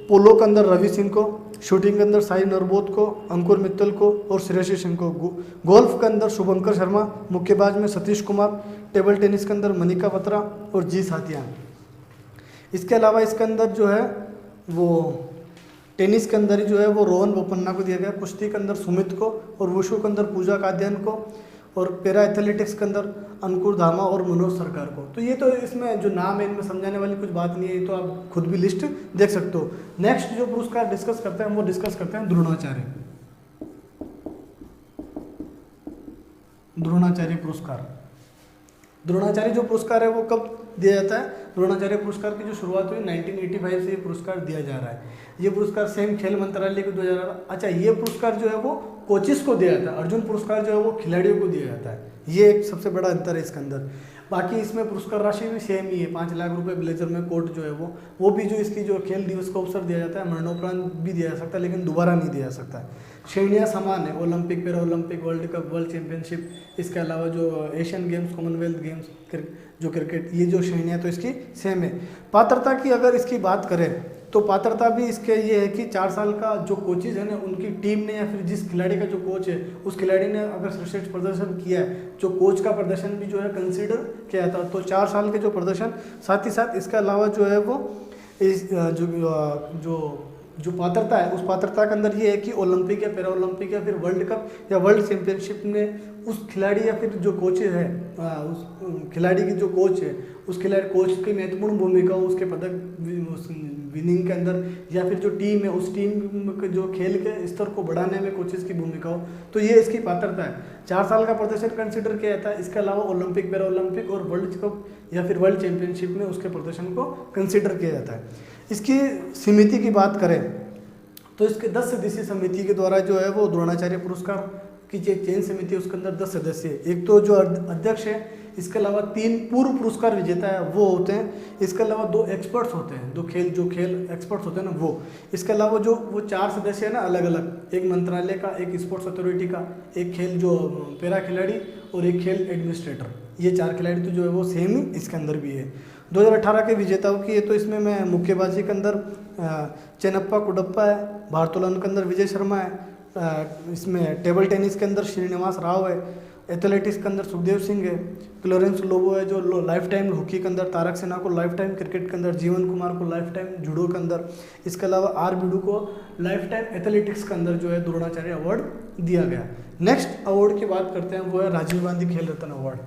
पोलो के अंदर रवि सिंह को, शूटिंग के अंदर साई नरबोत को, अंकुर मित्तल को और श्रेयसी सिंह को, गोल्फ के अंदर शुभंकर शर्मा, मुक्केबाज में सतीश कुमार, टेबल टेनिस के अंदर मनिका बत्रा और जी साथियान। इसके अलावा इसके अंदर जो है वो टेनिस के अंदर ही जो है वो रोहन बोपन्ना को दिया गया, कुश्ती के अंदर सुमित को और वुशु के अंदर पूजा काद्यान को, और पैरा एथलेटिक्स के अंदर अंकुर धामा और मनोज सरकार को। तो ये तो इसमें जो नाम है इनमें समझाने वाली कुछ बात नहीं है, ये तो आप खुद भी लिस्ट देख सकते हो। नेक्स्ट जो पुरस्कार डिस्कस करते हैं वो डिस्कस करते हैं द्रोणाचार्य पुरस्कार। द्रोणाचार्य जो पुरस्कार है वो कब दिया जाता है? द्रोणाचार्य पुरस्कार की जो शुरुआत हुई 1985 से ये पुरस्कार दिया जा रहा है। ये पुरस्कार सेम खेल मंत्रालय को दिया जा रहा है। अच्छा, ये पुरस्कार जो है वो कोचिस को दिया जाता है, अर्जुन पुरस्कार जो है वो खिलाड़ियों को दिया जाता है। ये एक सबसे बड़ा अंतर है इसके अंदर। बाकी इसमें पुरस्कार राशि भी सेम ही है, 5 लाख रुपए ब्लेजर में कोट जो है वो भी जो इसकी जो खेल दिवस का अवसर दिया जाता है, मरणोपरांत भी दिया जा सकता है, लेकिन दोबारा नहीं दिया जा सकता है। श्रेणियाँ समान है, Olympic, para Olympic, world cup, world championship, इसके अलावा जो एशियन गेम्स, कॉमनवेल्थ गेम्स, जो क्रिकेट, ये जो श्रेणियाँ तो इसकी सेम है। पात्रता की अगर इसकी बात करें तो पात्रता भी इसके ये है कि 4 साल का जो कोचेज है ना, उनकी टीम ने या फिर जिस खिलाड़ी का जो कोच है उस खिलाड़ी ने अगर श्रेष्ठ प्रदर्शन किया है, जो कोच का प्रदर्शन भी जो है कंसीडर किया था, तो 4 साल के जो प्रदर्शन, साथ ही साथ इसके अलावा जो है वो इस जो पात्रता है, उस पात्रता के अंदर ये है कि ओलंपिक या पैरा ओलंपिक या फिर वर्ल्ड कप या वर्ल्ड चैंपियनशिप में उस खिलाड़ी या फिर जो कोच है, उस खिलाड़ी की जो कोच है, उस खिलाड़ी कोच की महत्वपूर्ण भूमिका हो उसके पदक विनिंग के अंदर, या फिर जो टीम है उस टीम के जो खेल के स्तर को बढ़ाने में कोचेस की भूमिका हो, तो ये इसकी पात्रता है। 4 साल का प्रदर्शन कंसिडर किया जाता है। इसके अलावा ओलंपिक, पैरा ओलंपिक और वर्ल्ड कप या फिर वर्ल्ड चैंपियनशिप में उसके प्रदर्शन को कंसिडर किया जाता है। इसकी समिति की बात करें तो इसके 10 सदस्यीय समिति के द्वारा जो है वो द्रोणाचार्य पुरस्कार की जो चयन समिति है उसके अंदर 10 सदस्य है। एक तो जो अध्यक्ष है, इसके अलावा 3 पूर्व पुरस्कार विजेता है वो होते हैं, इसके अलावा 2 एक्सपर्ट्स होते हैं, जो खेल एक्सपर्ट्स होते हैं ना वो, इसके अलावा जो वो 4 सदस्य है ना अलग अलग, एक मंत्रालय का, एक स्पोर्ट्स अथॉरिटी का, एक खेल जो पैरा खिलाड़ी और एक खेल एडमिनिस्ट्रेटर, ये 4 खिलाड़ी तो जो है वो सेम ही इसके अंदर भी है। 2018 के विजेताओं की है तो इसमें मैं मुक्केबाजी के अंदर चेन्नप्पा कुडप्पा है, भारोत्तोलन के अंदर विजय शर्मा है, इसमें टेबल टेनिस के अंदर श्रीनिवास राव है, एथलेटिक्स के अंदर सुखदेव सिंह है, क्लोरेंस लोबो है जो लाइफ टाइम हॉकी के अंदर, तारक सिन्हा को लाइफ टाइम क्रिकेट के अंदर, जीवन कुमार को लाइफ टाइम जूडो के अंदर, इसके अलावा आर बिडू को लाइफ टाइम एथलेटिक्स के अंदर जो है द्रोणाचार्य अवार्ड दिया गया। नेक्स्ट अवार्ड की बात करते हैं, वो है राजीव गांधी खेल रत्न अवार्ड।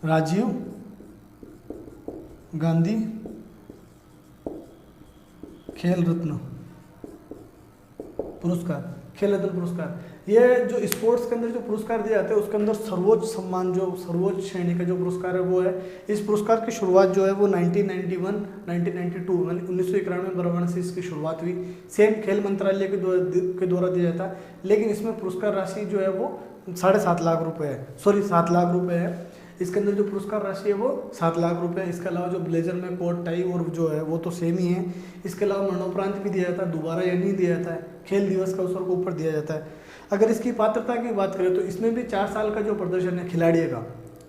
राजीव गांधी खेल रत्न पुरस्कार, खेल रत्न पुरस्कार, ये जो स्पोर्ट्स के अंदर जो पुरस्कार दिए जाते हैं उसके अंदर सर्वोच्च सम्मान, जो सर्वोच्च श्रेणी का जो पुरस्कार है वो है। इस पुरस्कार की शुरुआत जो है वो 1991 1992 यानी 1991 बराबर से इसकी शुरुआत हुई। सेम खेल मंत्रालय के द्वारा दिया जाता है, लेकिन इसमें पुरस्कार राशि जो है वो 7.5 लाख रुपए है, 7 लाख रुपए है। इसके अंदर जो पुरस्कार राशि है वो 7 लाख रुपए है। इसके अलावा जो ब्लेजर में कोट टाई और जो है वो तो सेम ही है। इसके अलावा मरणोपरांत भी दिया जाता है, दोबारा यह नहीं दिया जाता है, खेल दिवस के अवसर को ऊपर दिया जाता है। अगर इसकी पात्रता की बात करें तो इसमें भी 4 साल का जो प्रदर्शन है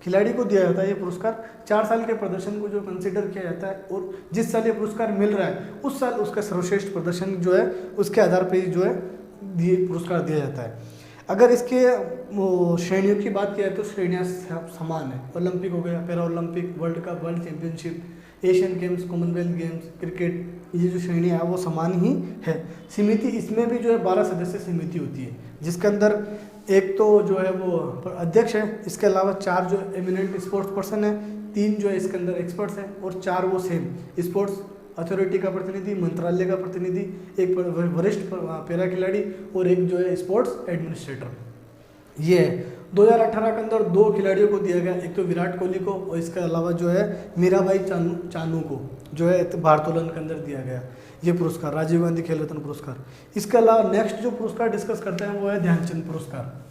खिलाड़ी को दिया जाता है ये पुरस्कार। 4 साल के प्रदर्शन को जो कंसिडर किया जाता है और जिस साल ये पुरस्कार मिल रहा है उस साल उसका सर्वश्रेष्ठ प्रदर्शन जो है उसके आधार पर जो है पुरस्कार दिया जाता है। अगर इसके श्रेणियों की बात किया तो श्रेणियाँ समान है। ओलंपिक हो गया, para Olympic, world cup, world championship, Asian games, Commonwealth games, cricket, ये जो श्रेणियाँ है वो समान ही है। समिति इसमें भी जो है 12 सदस्य समिति होती है, जिसके अंदर एक तो जो है वो अध्यक्ष है, इसके अलावा 4 जो एमिनेंट स्पोर्ट्स पर्सन है, 3 जो है इसके अंदर एक्सपर्ट्स हैं और 4 वो सेम स्पोर्ट्स अथॉरिटी का प्रतिनिधि, मंत्रालय का प्रतिनिधि, एक वरिष्ठ पैरा खिलाड़ी और एक जो है स्पोर्ट्स एडमिनिस्ट्रेटर। ये 2018 के अंदर 2 खिलाड़ियों को दिया गया, एक तो विराट कोहली को और इसके अलावा जो है मीराबाई चानू को जो है भारोत्तोलन के अंदर दिया गया ये पुरस्कार, राजीव गांधी खेल रत्न पुरस्कार। इसके अलावा नेक्स्ट जो पुरस्कार डिस्कस करते हैं वो है ध्यानचंद पुरस्कार।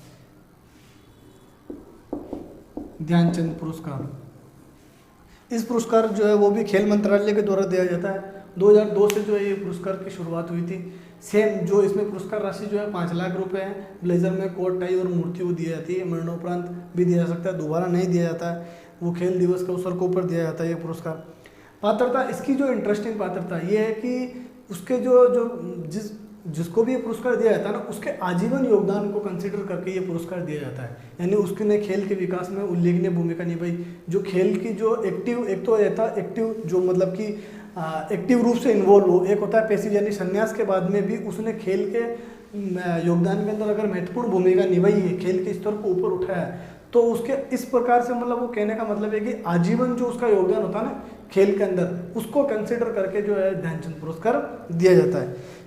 ध्यानचंद पुरस्कार, इस पुरस्कार जो है वो भी खेल मंत्रालय के द्वारा दिया जाता है। 2002 से जो है ये पुरस्कार की शुरुआत हुई थी। सेम जो इसमें पुरस्कार राशि जो है 5 लाख रुपए है। ब्लेजर में कोट टाई और मूर्ति वो दी जाती है, मरणोपरांत भी दिया जा सकता है, दोबारा नहीं दिया जाता है, वो खेल दिवस के अवसर के ऊपर दिया जाता है ये पुरस्कार। पात्रता, इसकी जो इंटरेस्टिंग पात्रता ये है कि उसके जो जिसको भी ये पुरस्कार दिया जाता है ना उसके आजीवन योगदान को कंसिडर करके ये पुरस्कार दिया जाता है। यानी उसके ने खेल के विकास में उल्लेखनीय भूमिका निभाई, जो खेल की जो एक्टिव, एक तो रहता एक्टिव जो मतलब कि एक्टिव रूप से इन्वॉल्व हो, एक होता है पैसिव यानी संन्यास के बाद में भी उसने खेल के योगदान के अंदर अगर महत्वपूर्ण भूमिका निभाई है, खेल के स्तर को ऊपर उठाया है, तो उसके इस प्रकार से मतलब वो कहने का मतलब है कि आजीवन जो उसका योगदान होता है ना खेल के अंदर, उसको कंसिडर करके जो है ध्यानचंद पुरस्कार दिया जाता है।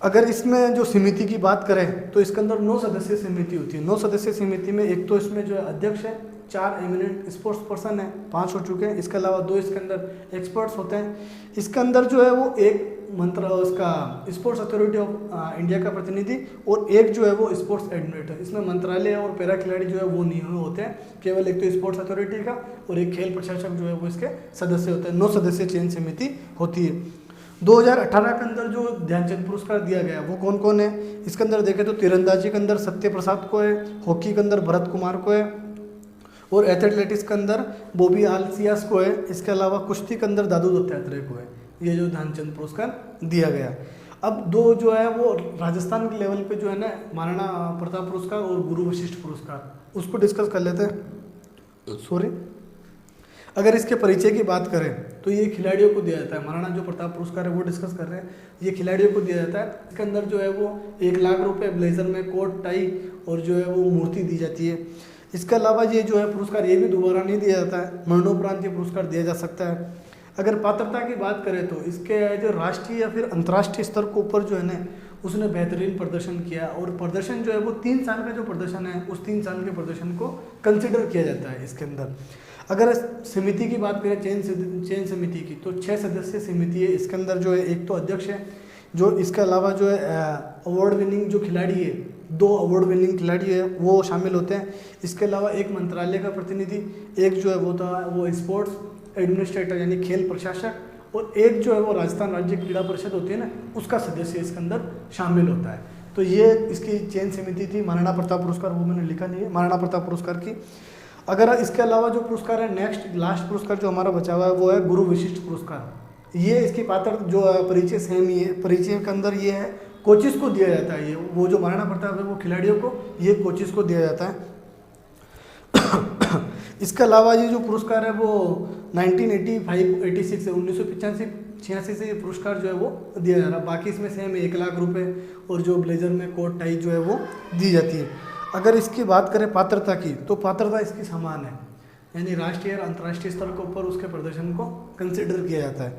अगर इसमें जो समिति की बात करें तो इसके अंदर 9 सदस्यीय समिति होती है। 9 सदस्यीय समिति में एक तो इसमें जो है अध्यक्ष है, 4 एमिनेंट स्पोर्ट्स पर्सन है, 5 हो चुके हैं, इसके अलावा 2 इसके अंदर एक्सपर्ट्स होते हैं। इसके अंदर जो है वो एक उसका स्पोर्ट्स अथॉरिटी ऑफ इंडिया का प्रतिनिधि और एक जो है वो स्पोर्ट्स एडमिनिस्ट्रेटर। इसमें मंत्रालय और पैरा खिलाड़ी जो है वो नहीं होते हैं, केवल एक तो स्पोर्ट्स अथॉरिटी का और एक खेल प्रशासक जो है वो इसके सदस्य होते हैं। 9 सदस्यीय चयन समिति होती है। 2018 के अंदर जो ध्यानचंद पुरस्कार दिया गया वो कौन कौन है, इसके अंदर देखें तो तीरंदाजी के अंदर सत्य प्रसाद को है, हॉकी के अंदर भरत कुमार को है और एथलेटिक्स के अंदर बॉबी आलसियास को है। इसके अलावा कुश्ती के अंदर दादू दत्तात्रेय को है। ये जो ध्यानचंद पुरस्कार दिया गया। अब 2 जो है वो राजस्थान के लेवल पे जो है ना महाराणा प्रताप पुरस्कार और गुरु वशिष्ठ पुरस्कार, उसको डिस्कस कर लेते हैं। सॉरी, अगर इसके परिचय की बात करें तो ये खिलाड़ियों को दिया जाता है। महाराणा जो प्रताप पुरस्कार है वो डिस्कस कर रहे हैं, ये खिलाड़ियों को दिया जाता है। इसके अंदर जो है वो 1 लाख रुपए, ब्लेजर में कोट टाई और जो है वो मूर्ति दी जाती है। इसके अलावा ये जो है पुरस्कार ये भी दोबारा नहीं दिया जाता है, मरणोपरांत ये पुरस्कार दिया जा सकता है। अगर पात्रता की बात करें तो इसके जो राष्ट्रीय या फिर अंतर्राष्ट्रीय स्तर के ऊपर जो है ना उसने बेहतरीन प्रदर्शन किया और प्रदर्शन जो है वो 3 साल का जो प्रदर्शन है उस 3 साल के प्रदर्शन को कंसिडर किया जाता है इसके अंदर। अगर समिति की बात करें चयन समिति की तो 6 सदस्यीय समिति है। इसके अंदर जो है एक तो अध्यक्ष है, जो इसके अलावा जो है अवार्ड विनिंग जो खिलाड़ी है, 2 अवार्ड विनिंग खिलाड़ी है वो शामिल होते हैं। इसके अलावा एक मंत्रालय का प्रतिनिधि, एक जो है वो स्पोर्ट्स एडमिनिस्ट्रेटर यानी खेल प्रशासक और एक जो है वो राजस्थान राज्य क्रीड़ा परिषद होती है ना उसका सदस्य इसके अंदर शामिल होता है। तो ये इसकी चयन समिति थी। महाराणा प्रताप पुरस्कार वो मैंने लिखा नहीं है, महाराणा प्रताप पुरस्कार की। अगर इसके अलावा जो पुरस्कार है नेक्स्ट लास्ट पुरस्कार जो हमारा बचा हुआ है वो है गुरु विशिष्ट पुरस्कार। ये इसकी पात्र जो परिचय सेम ही है। परिचय के अंदर ये है, कोचिस को दिया जाता है, ये वो जो महाराणा प्रताप है वो खिलाड़ियों को, ये कोचिस को दिया जाता है। इसके अलावा ये जो पुरस्कार है वो 1985-86 से 1985-86 से ये पुरस्कार जो है वो दिया जा रहा है। बाकी इसमें सेम 1 लाख रुपए और जो ब्लेजर में कोट टाई जो है वो दी जाती है। अगर इसकी बात करें पात्रता की, तो पात्रता इसकी समान है, यानी राष्ट्रीय और अंतर्राष्ट्रीय स्तर के ऊपर उसके प्रदर्शन को कंसिडर किया जाता है।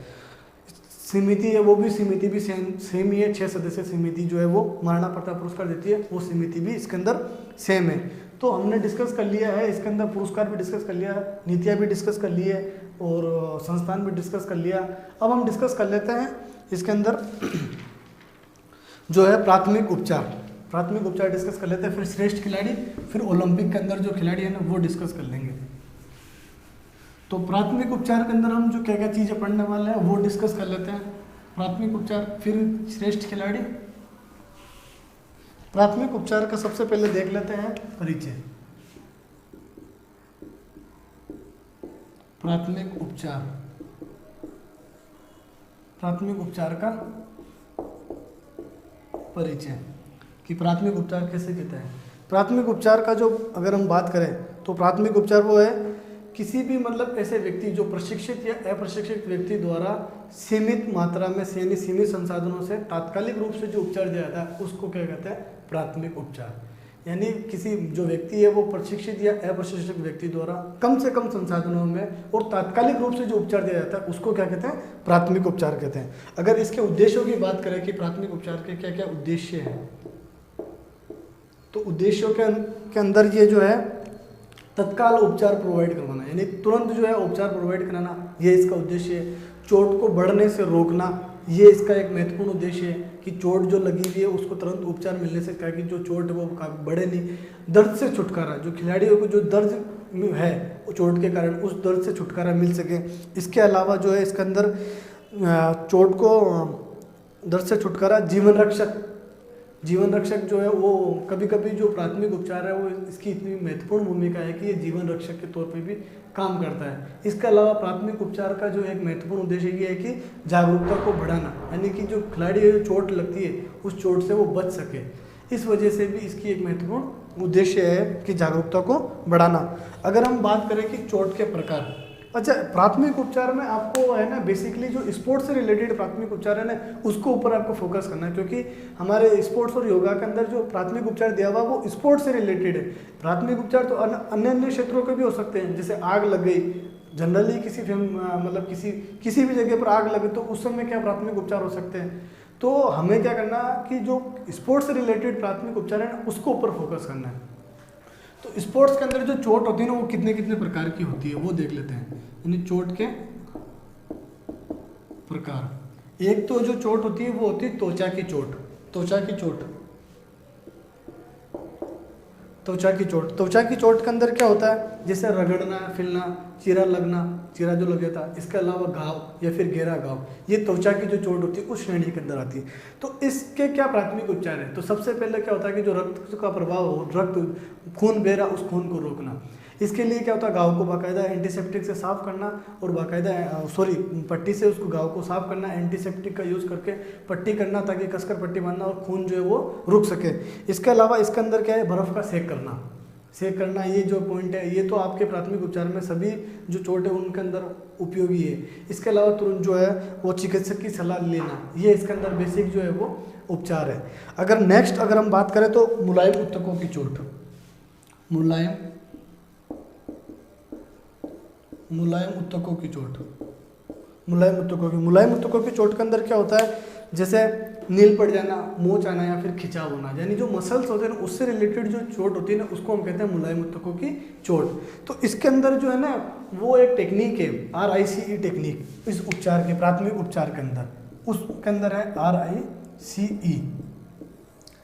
समिति है वो भी, समिति भी सेम ही है, 6 सदस्य समिति जो है वो महाराणा प्रताप पुरस्कार देती है, वो समिति भी इसके अंदर सेम है। तो हमने डिस्कस कर लिया है इसके अंदर, पुरस्कार भी डिस्कस कर लिया, नीतियाँ भी डिस्कस कर ली है और संस्थान भी डिस्कस कर लिया। अब हम डिस्कस कर लेते हैं इसके अंदर जो है प्राथमिक उपचार। प्राथमिक उपचार डिस्कस कर लेते हैं, फिर श्रेष्ठ खिलाड़ी, फिर ओलंपिक के अंदर जो खिलाड़ी है ना वो डिस्कस कर लेंगे। तो प्राथमिक उपचार के अंदर हम जो क्या क्या चीज़ें पढ़ने वाले हैं वो डिस्कस कर लेते हैं। प्राथमिक उपचार, फिर श्रेष्ठ खिलाड़ी। प्राथमिक उपचार का सबसे पहले देख लेते हैं परिचय। प्राथमिक उपचार, प्राथमिक उपचार का परिचय कि प्राथमिक उपचार कैसे कहते हैं। प्राथमिक उपचार का जो अगर हम बात करें तो प्राथमिक उपचार वो है किसी भी मतलब ऐसे व्यक्ति जो प्रशिक्षित या अप्रशिक्षित व्यक्ति द्वारा सीमित मात्रा में यानी सीमित संसाधनों से तात्कालिक रूप से जो उपचार दिया जाता है उसको क्या कहते हैं, प्राथमिक उपचार। यानी किसी जो व्यक्ति है वो प्रशिक्षित या अप्रशिक्षित व्यक्ति द्वारा कम से कम संसाधनों में और तात्कालिक रूप से जो उपचार दिया जाता है उसको क्या कहते हैं, प्राथमिक उपचार कहते हैं। अगर इसके उद्देश्यों की बात करें कि प्राथमिक उपचार के क्या क्या उद्देश्य हैं, तो उद्देश्यों के अंदर ये जो है तत्काल उपचार प्रोवाइड करवाना, यानी तुरंत जो है उपचार प्रोवाइड कराना, ये इसका उद्देश्य है। चोट को बढ़ने से रोकना, ये इसका एक महत्वपूर्ण उद्देश्य है कि चोट जो लगी हुई है उसको तुरंत उपचार मिलने से क्या कि जो चोट है वो बढ़े नहीं। दर्द से छुटकारा, जो खिलाड़ियों को जो दर्द है चोट के कारण उस दर्द से छुटकारा मिल सके। इसके अलावा जो है इसके अंदर चोट को दर्द से छुटकारा, जीवन रक्षक, जीवन रक्षक जो है वो कभी कभी जो प्राथमिक उपचार है वो इसकी इतनी महत्वपूर्ण भूमिका है कि ये जीवन रक्षक के तौर पे भी काम करता है। इसके अलावा प्राथमिक उपचार का जो एक महत्वपूर्ण उद्देश्य ये है कि जागरूकता को बढ़ाना, यानी कि जो खिलाड़ी को चोट लगती है उस चोट से वो बच सके। इस वजह से भी इसकी एक महत्वपूर्ण उद्देश्य है कि जागरूकता को बढ़ाना। अगर हम बात करें कि चोट के प्रकार, अच्छा प्राथमिक उपचार में आपको है ना बेसिकली जो स्पोर्ट्स से रिलेटेड प्राथमिक उपचार है ना उसको ऊपर आपको फोकस करना है, क्योंकि हमारे स्पोर्ट्स और योगा के अंदर जो प्राथमिक उपचार दिया हुआ वो स्पोर्ट्स से रिलेटेड है। प्राथमिक उपचार तो अन्य अन्य क्षेत्रों के भी हो सकते हैं, जैसे आग लग गई, जनरली मतलब किसी भी जगह पर आग लगे तो उस समय क्या प्राथमिक उपचार हो सकते हैं। तो हमें क्या करना कि जो स्पोर्ट्स से रिलेटेड प्राथमिक उपचार है ना उसको ऊपर फोकस करना है। तो स्पोर्ट्स के अंदर जो चोट होती है ना वो कितने कितने प्रकार की होती है वो देख लेते हैं, यानी चोट के प्रकार। एक तो जो चोट होती है वो होती है त्वचा की चोट। त्वचा की चोट, त्वचा की चोट, त्वचा की चोट के अंदर क्या होता है, जैसे रगड़ना, फिलना, चीरा लगना, चीरा जो लग जाता है, इसके अलावा घाव या फिर गहरा घाव, ये त्वचा की जो चोट होती है उस श्रेणी के अंदर आती है। तो इसके क्या प्राथमिक उपचार है, तो सबसे पहले क्या होता है कि जो रक्त का प्रभाव हो, रक्त खून बह रहा उस खून को रोकना। इसके लिए क्या होता है, घाव को बाकायदा एंटीसेप्टिक से साफ करना और बाकायदा पट्टी से उसको घाव को साफ करना, एंटीसेप्टिक का यूज़ करके पट्टी करना ताकि कसकर पट्टी बांधना और खून जो है वो रुक सके। इसके अलावा इसके अंदर क्या है, बर्फ़ का सेक करना, सेक करना, ये जो पॉइंट है ये तो आपके प्राथमिक उपचार में सभी जो चोट है उनके अंदर उपयोगी है। इसके अलावा तुरंत जो है वो चिकित्सक की सलाह लेना, ये इसके अंदर बेसिक जो है वो उपचार है। अगर नेक्स्ट अगर हम बात करें तो मुलायम ऊतकों की चोट, मुलायम ऊतकों की चोट, मुलायम ऊतकों की चोट के अंदर क्या होता है, जैसे नील पड़ जाना, मोच आना या फिर खिंचाव होना, यानी जो मसल्स होते हैं ना उससे रिलेटेड जो चोट होती है ना उसको हम कहते हैं मुलायम ऊतकों की चोट। तो इसके अंदर जो है ना वो एक टेक्निक है RICE टेक्निक, इस उपचार के प्राथमिक उपचार के अंदर उसके अंदर है RICE,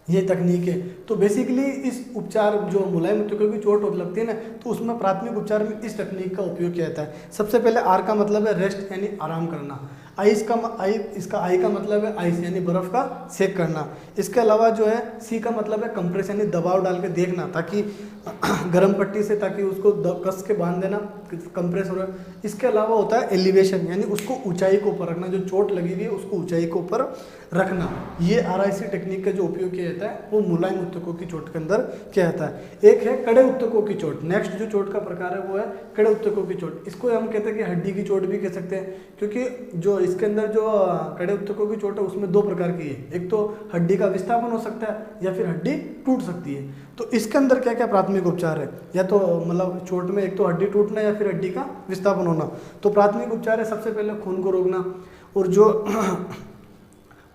ये तकनीक है। तो बेसिकली इस उपचार जो मुलायम ऊतकों की चोट लगती है ना तो उसमें प्राथमिक उपचार में इस तकनीक का उपयोग किया जाता है। सबसे पहले R का मतलब है रेस्ट, यानी आराम करना। इसका आई का मतलब है आइस यानी बर्फ़ का सेक करना। इसके अलावा जो है सी का मतलब है कंप्रेस यानी दबाव डाल के देखना, ताकि गर्म पट्टी से ताकि उसको कस के बांध देना, कंप्रेस हो रहा है। इसके अलावा होता है एलिवेशन यानी उसको ऊंचाई के ऊपर रखना, जो चोट लगी हुई है उसको ऊंचाई के ऊपर रखना। ये RIC टेक्निक का जो उपयोग किया जाता है वो मुलायम उत्तकों की चोट के अंदर किया जाता है। एक है कड़े उत्तकों की चोट। नेक्स्ट जो चोट का प्रकार है वो है कड़े उत्तकों की चोट। इसको हम कहते हैं कि हड्डी की चोट भी कह सकते हैं, क्योंकि जो इसके अंदर जो कड़े उत्तकों की चोट है उसमें दो प्रकार की है। एक तो हड्डी का विस्थापन हो सकता है या फिर हड्डी टूट सकती है। तो इसके अंदर क्या क्या प्राथमिक उपचार है, या तो मतलब चोट में एक तो हड्डी टूटना या फिर हड्डी का विस्थापन होना। तो प्राथमिक उपचार है सबसे पहले खून को रोकना, और जो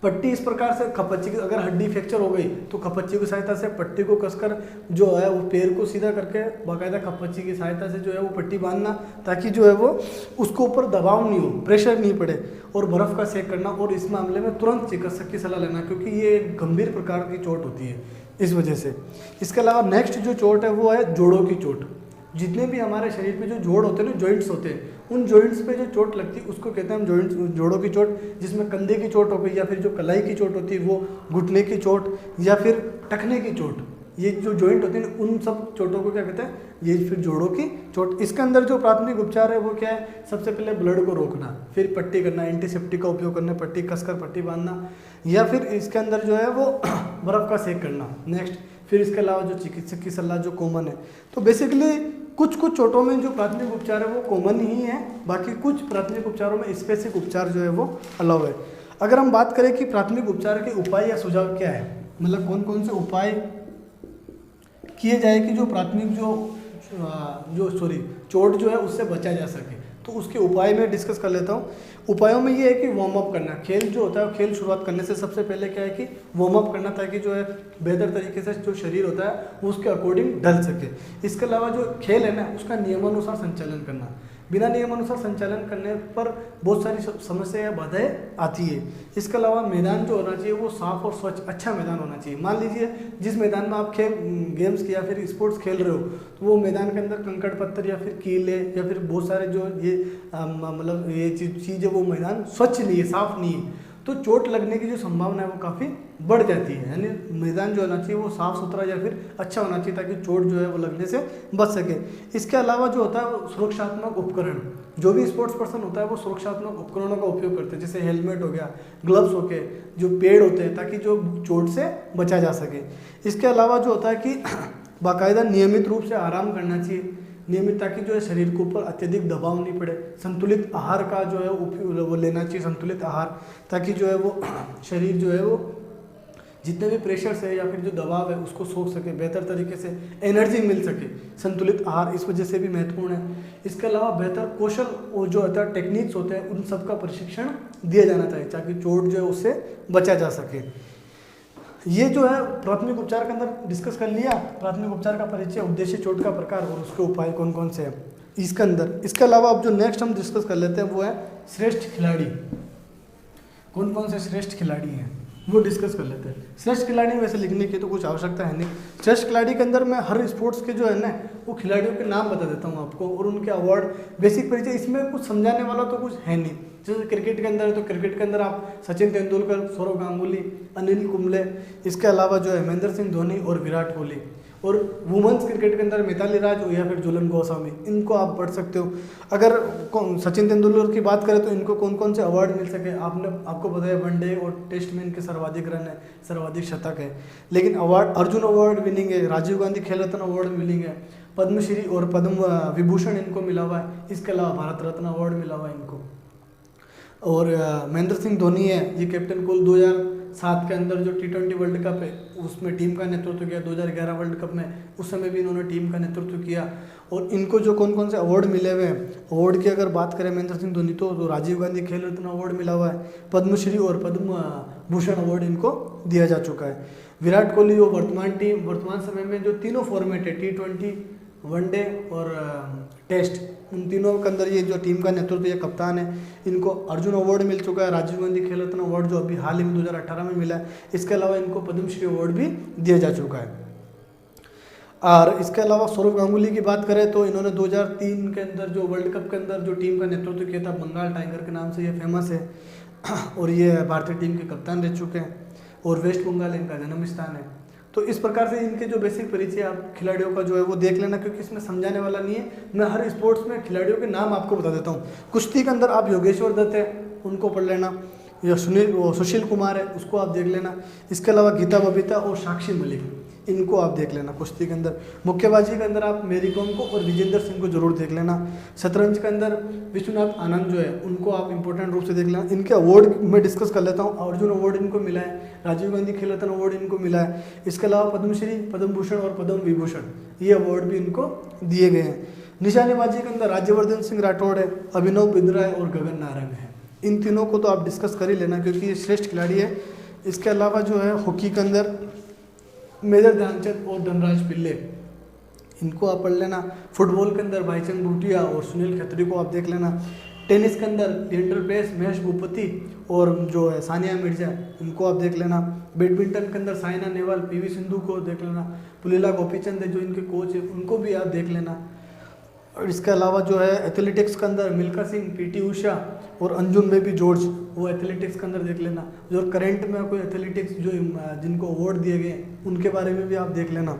पट्टी इस प्रकार से खपच्ची की, अगर हड्डी फ्रैक्चर हो गई तो खपच्ची की सहायता से पट्टी को कसकर जो है वो पैर को सीधा करके बाकायदा खपच्ची की सहायता से जो है वो पट्टी बांधना, ताकि जो है वो उसको ऊपर दबाव नहीं हो, प्रेशर नहीं पड़े, और बर्फ़ का सेक करना। और इस मामले में तुरंत चिकित्सक की सलाह लेना, क्योंकि ये एक गंभीर प्रकार की चोट होती है इस वजह से। इसके अलावा नेक्स्ट जो चोट है वो है जोड़ों की चोट। जितने भी हमारे शरीर पे जो जोड़ होते हैं ना, जॉइंट्स होते हैं, उन जॉइंट्स पे जो चोट लगती है उसको कहते हैं हम जोड़ों की चोट। जिसमें कंधे की चोट हो गई, या फिर जो कलाई की चोट होती है वो घुटने की चोट, या फिर टखने की चोट। ये जो जॉइंट होते हैं उन सब चोटों को क्या कहते हैं, ये फिर जोड़ों की चोट। इसके अंदर जो प्राथमिक उपचार है वो क्या है, सबसे पहले ब्लड को रोकना, फिर पट्टी करना, एंटीसेप्टिक का उपयोग करना, पट्टी कसकर पट्टी बांधना, या फिर इसके अंदर जो है वो बर्फ़ का सेक करना। नेक्स्ट फिर इसके अलावा जो चिकित्सक की सलाह जो कॉमन है। तो बेसिकली कुछ चोटों में जो प्राथमिक उपचार है वो कॉमन ही है, बाकी कुछ प्राथमिक उपचारों में स्पेसिफिक उपचार जो है वो अलाउ है। अगर हम बात करें कि प्राथमिक उपचार के उपाय या सुझाव क्या है, मतलब कौन कौन से उपाय किए जाए कि जो प्राथमिक चोट जो है उससे बचा जा सके, तो उसके उपाय में डिस्कस कर लेता हूँ। उपायों में ये है कि वार्म अप करना। खेल जो होता है, खेल शुरुआत करने से सबसे पहले क्या है कि वार्म अप करना, ताकि जो है बेहतर तरीके से जो शरीर होता है वो उसके अकॉर्डिंग ढल सके। इसके अलावा जो खेल है ना उसका नियमानुसार संचालन करना। बिना नियमानुसार संचालन करने पर बहुत सारी समस्याएं या बाधाएं आती है। इसके अलावा मैदान जो होना चाहिए वो साफ और स्वच्छ अच्छा मैदान होना चाहिए। मान लीजिए जिस मैदान में आप गेम्स या फिर स्पोर्ट्स खेल रहे हो, तो वो मैदान के अंदर कंकड़ पत्थर या फिर कीले या फिर बहुत सारे जो ये मतलब ये चीज़ है वो मैदान स्वच्छ नहीं है, साफ नहीं है, तो चोट लगने की जो संभावना है वो काफ़ी बढ़ जाती है। यानी मैदान जो होना चाहिए वो साफ़ सुथरा या फिर अच्छा होना चाहिए, ताकि चोट जो है वो लगने से बच सके। इसके अलावा जो होता है वो सुरक्षात्मक उपकरण, जो भी स्पोर्ट्स पर्सन होता है वो सुरक्षात्मक उपकरणों का उपयोग करते हैं, जैसे हेलमेट हो गया, ग्लव्स हो गए, जो पेड़ होते हैं, ताकि जो चोट से बचा जा सके। इसके अलावा जो होता है कि बाकायदा नियमित रूप से आराम करना चाहिए, नियमित, ताकि जो है शरीर के ऊपर अत्यधिक दबाव नहीं पड़े। संतुलित आहार का जो है वो लेना चाहिए, संतुलित आहार, ताकि जो है वो शरीर जो है वो जितने भी प्रेशर से या फिर जो दबाव है उसको सोख सके, बेहतर तरीके से एनर्जी मिल सके। संतुलित आहार इस वजह से भी महत्वपूर्ण है। इसके अलावा बेहतर कौशल और जो होता है टेक्निक्स होते हैं उन सब का प्रशिक्षण दिया जाना चाहिए, ताकि चोट जो है उससे बचा जा सके। ये जो है प्राथमिक उपचार के अंदर डिस्कस कर लिया, प्राथमिक उपचार का परिचय, उद्देश्य, चोट का प्रकार और उसके उपाय कौन कौन से हैं इसके अंदर। इसके अलावा अब जो नेक्स्ट हम डिस्कस कर लेते हैं वो है श्रेष्ठ खिलाड़ी। कौन कौन से श्रेष्ठ खिलाड़ी हैं वो डिस्कस कर लेते हैं। श्रेष्ठ खिलाड़ी वैसे लिखने की तो कुछ आवश्यकता है नहीं। श्रेष्ठ खिलाड़ी के अंदर मैं हर स्पोर्ट्स के जो है ना वो खिलाड़ियों के नाम बता देता हूँ आपको, और उनके अवार्ड, बेसिक परिचय। इसमें कुछ समझाने वाला तो कुछ है नहीं। जैसे क्रिकेट के अंदर है तो क्रिकेट के अंदर आप सचिन तेंदुलकर, सौरव गांगुली, अनिल कुंबले, इसके अलावा जो है महेंद्र सिंह धोनी और विराट कोहली। और वुमेंस क्रिकेट के अंदर मिताली राज या फिर झूलन गोस्वामी, इनको आप पढ़ सकते हो। अगर सचिन तेंदुलकर की बात करें तो इनको कौन कौन से अवार्ड मिल सके, आपको पता है वनडे और टेस्ट में इनके सर्वाधिक रन है, सर्वाधिक शतक है। लेकिन अवार्ड, अर्जुन अवार्ड विनिंग है, राजीव गांधी खेल रत्न अवार्ड विनिंग है, पद्मश्री और पद्म विभूषण इनको मिला हुआ है। इसके अलावा भारत रत्न अवार्ड मिला हुआ है इनको। और महेंद्र सिंह धोनी है, ये कैप्टन कूल 2007 के अंदर जो T20 वर्ल्ड कप है उसमें टीम का नेतृत्व किया। 2011 वर्ल्ड कप में उस समय भी इन्होंने टीम का नेतृत्व किया। और इनको जो कौन कौन से अवार्ड मिले हुए हैं, अवार्ड की अगर बात करें महेंद्र सिंह धोनी तो राजीव गांधी खेल रत्न अवार्ड मिला हुआ है, पद्मश्री और पद्म भूषण अवार्ड इनको दिया जा चुका है। विराट कोहली जो वर्तमान समय में जो तीनों फॉर्मेट है, T20, वनडे और टेस्ट, उन तीनों के अंदर ये जो टीम का नेतृत्व ये कप्तान है, इनको अर्जुन अवार्ड मिल चुका है। राजीव गांधी खेल रत्न अवार्ड जो अभी हाल ही में 2018 में मिला है। इसके अलावा इनको पद्मश्री अवार्ड भी दिया जा चुका है। और इसके अलावा सौरव गांगुली की बात करें तो इन्होंने 2003 के अंदर जो वर्ल्ड कप के अंदर जो टीम का नेतृत्व किया था, बंगाल टाइगर के नाम से ये फेमस है और ये भारतीय टीम के कप्तान रह चुके हैं और वेस्ट बंगाल इनका जन्म स्थान है। तो इस प्रकार से इनके जो बेसिक परिचय आप खिलाड़ियों का जो है वो देख लेना, क्योंकि इसमें समझाने वाला नहीं है। मैं हर स्पोर्ट्स में खिलाड़ियों के नाम आपको बता देता हूँ। कुश्ती के अंदर आप योगेश्वर दत्त है, उनको पढ़ लेना, या सुशील कुमार है, उसको आप देख लेना। इसके अलावा गीता बबीता और साक्षी मलिक, इनको आप देख लेना। कुश्ती के अंदर मुक्केबाजी के अंदर आप मेरी कॉम को और विजेंद्र सिंह को जरूर देख लेना। शतरंज के अंदर विश्वनाथ आनंद जो है उनको आप इंपॉर्टेंट रूप से देख लेना। इनके अवार्ड में डिस्कस कर लेता हूँ। अर्जुन अवार्ड इनको मिला है, राजीव गांधी खेल रत्न अवार्ड इनको मिला है। इसके अलावा पद्मश्री, पद्म भूषण और पद्म विभूषण, ये अवार्ड भी इनको दिए गए हैं। निशानेबाजी के अंदर राज्यवर्धन सिंह राठौड़ है, अभिनव बिंद्रा है और गगन नारंग है। इन तीनों को तो आप डिस्कस कर ही लेना, क्योंकि ये श्रेष्ठ खिलाड़ी है। इसके अलावा जो है हॉकी के अंदर मेजर ध्यानचंद और धनराज पिल्ले, इनको आप पढ़ लेना। फुटबॉल के अंदर भाईचंद भूटिया और सुनील खत्री को आप देख लेना। टेनिस के अंदर लिएंडर पेस, महेश भूपति और जो है सानिया मिर्जा, इनको आप देख लेना। बैडमिंटन के अंदर साइना नेहवाल, पीवी सिंधु को देख लेना। पुलेला गोपीचंद है जो इनके कोच है, उनको भी आप देख लेना। और इसके अलावा जो है एथलेटिक्स के अंदर मिल्खा सिंह, पीटी उषा और अंजुम बेबी जॉर्ज, वो एथलेटिक्स के अंदर देख लेना। जो करंट में कोई एथलेटिक्स जो जिनको अवार्ड दिए गए उनके बारे में भी आप देख लेना।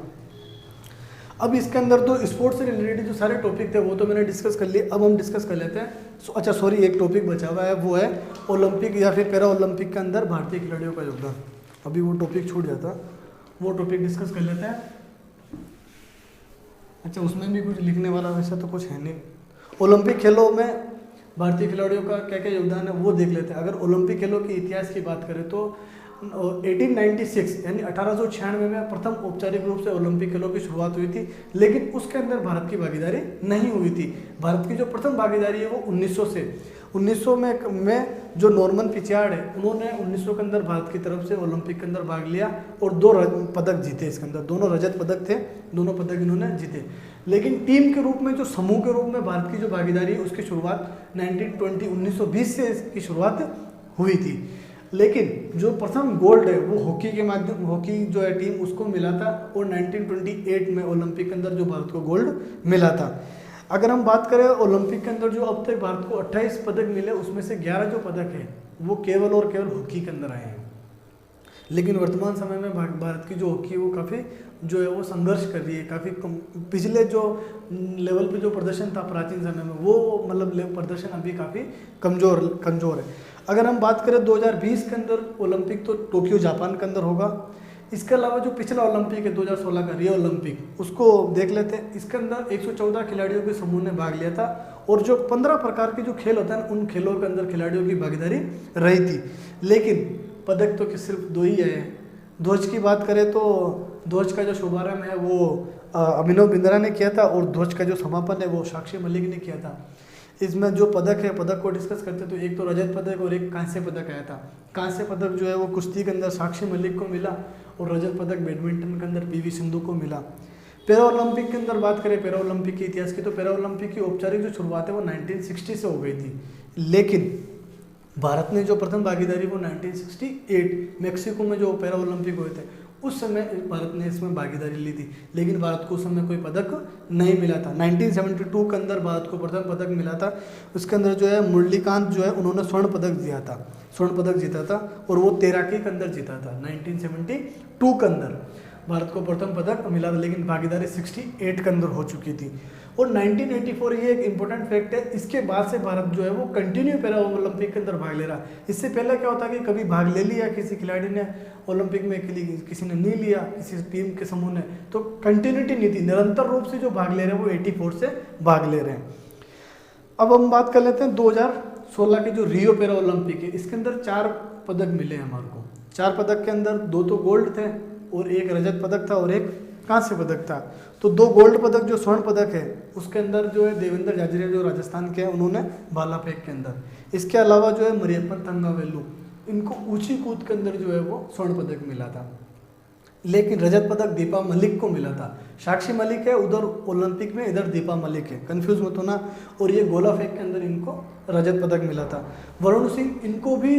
अब इसके अंदर तो स्पोर्ट्स से रिलेटेड जो सारे टॉपिक थे वो तो मैंने डिस्कस कर लिए। अब हम डिस्कस कर लेते हैं अच्छा सॉरी, एक टॉपिक बचा हुआ है, वो है ओलंपिक या फिर पैरा ओलंपिक के अंदर भारतीय खिलाड़ियों का योगदान। अभी वो टॉपिक छूट जाता, वो टॉपिक डिस्कस कर लेते हैं। अच्छा, उसमें भी कुछ लिखने वाला वैसा तो कुछ है नहीं। ओलंपिक खेलों में भारतीय खिलाड़ियों का क्या क्या योगदान है वो देख लेते हैं। अगर ओलंपिक खेलों के इतिहास की बात करें तो 1896 यानी 1896 में प्रथम औपचारिक रूप से ओलंपिक खेलों की शुरुआत हुई थी, लेकिन उसके अंदर भारत की भागीदारी नहीं हुई थी। भारत की जो प्रथम भागीदारी है वो 1900 से 1900 में जो नॉर्मन पिचार्ड है उन्होंने 1900 के अंदर भारत की तरफ से ओलंपिक के अंदर भाग लिया और 2 पदक जीते। इसके अंदर दोनों रजत पदक थे, दोनों पदक इन्होंने जीते। लेकिन टीम के रूप में जो समूह के रूप में भारत की जो भागीदारी है उसकी शुरुआत 1920 से इसकी शुरुआत हुई थी। लेकिन जो प्रथम गोल्ड है वो हॉकी के माध्यम, हॉकी जो है टीम उसको मिला था और 1928 में ओलंपिक के अंदर जो भारत को गोल्ड मिला था। अगर हम बात करें ओलंपिक के अंदर जो अब तक भारत को 28 पदक मिले, उसमें से 11 जो पदक है वो केवल और केवल हॉकी के अंदर आए हैं। लेकिन वर्तमान समय में भारत की जो हॉकी है वो काफ़ी जो है वो संघर्ष कर रही है। काफ़ी पिछले जो लेवल पे जो प्रदर्शन था प्राचीन समय में वो मतलब प्रदर्शन अभी काफ़ी कमज़ोर है। अगर हम बात करें 2020 के अंदर ओलंपिक तो टोक्यो जापान के अंदर होगा। इसके अलावा जो पिछला ओलंपिक है 2016 का रियो ओलंपिक, उसको देख लेते हैं। इसके अंदर 114 खिलाड़ियों के समूह ने भाग लिया था और जो 15 प्रकार के जो खेल होता है उन खेलों के अंदर खिलाड़ियों की भागीदारी रही थी। लेकिन पदक तो सिर्फ 2 ही आए। ध्वज की बात करें तो ध्वज का जो शुभारंभ है वो अभिनव बिंद्रा ने किया था और ध्वज का जो समापन है वो साक्षी मलिक ने किया था। इसमें जो पदक है, पदक को डिस्कस करते तो एक तो रजत पदक और एक कांस्य पदक आया था। कांस्य पदक जो है वो कुश्ती के अंदर साक्षी मलिक को मिला और रजत पदक बैडमिंटन के अंदर पीवी सिंधु को मिला। पैरा ओलंपिक के अंदर बात करें पैरा ओलंपिक के इतिहास की तो पैरा ओलंपिक की औपचारिक जो शुरुआत है वो 1960 से हो गई थी। लेकिन भारत ने जो प्रथम भागीदारी वो 1968 मैक्सिको में जो पैरा ओलंपिक हुए थे उस समय भारत ने इसमें भागीदारी ली थी। लेकिन भारत को उस समय कोई पदक नहीं मिला था। 1972 के अंदर भारत को प्रथम पदक मिला था। उसके अंदर जो है मुरलीकांत जो है उन्होंने स्वर्ण पदक जीता था और वो तैराकी के अंदर जीता था। 1972 के अंदर भारत को प्रथम पदक मिला था, लेकिन भागीदारी 68 के अंदर हो चुकी थी। और 1984 ये एक इंपॉर्टेंट फैक्ट है, इसके बाद से भारत जो है वो कंटिन्यू पैरा ओलंपिक के अंदर भाग ले रहा है। इससे पहले क्या होता है कि कभी भाग ले लिया किसी खिलाड़ी ने ओलंपिक में, किसी ने नहीं लिया, किसी टीम के समूह ने, तो कंटिन्यूटी नहीं थी। निरंतर रूप से जो भाग ले रहे हैं वो 84 से भाग ले रहे हैं। अब हम बात कर लेते हैं 2016 के जो रियो पैरा ओलंपिक है, इसके अंदर 4 पदक मिले हमारे को। 4 पदक के अंदर 2 तो गोल्ड थे और 1 रजत पदक था और 1 कांस्य पदक था। तो 2 गोल्ड पदक जो स्वर्ण पदक है उसके अंदर जो है देवेंद्र झाझरिया जो राजस्थान के हैं उन्होंने भाला फेंक के अंदर। इसके अलावा जो है मरियप्पन थंगावेलु, इनको ऊंची कूद के अंदर जो है वो स्वर्ण पदक मिला था। लेकिन रजत पदक दीपा मलिक को मिला था। साक्षी मलिक है उधर ओलंपिक में, इधर दीपा मलिक है, कंफ्यूज मत होना। और ये गोला फेंक के अंदर इनको रजत पदक मिला था। वरुण सिंह, इनको भी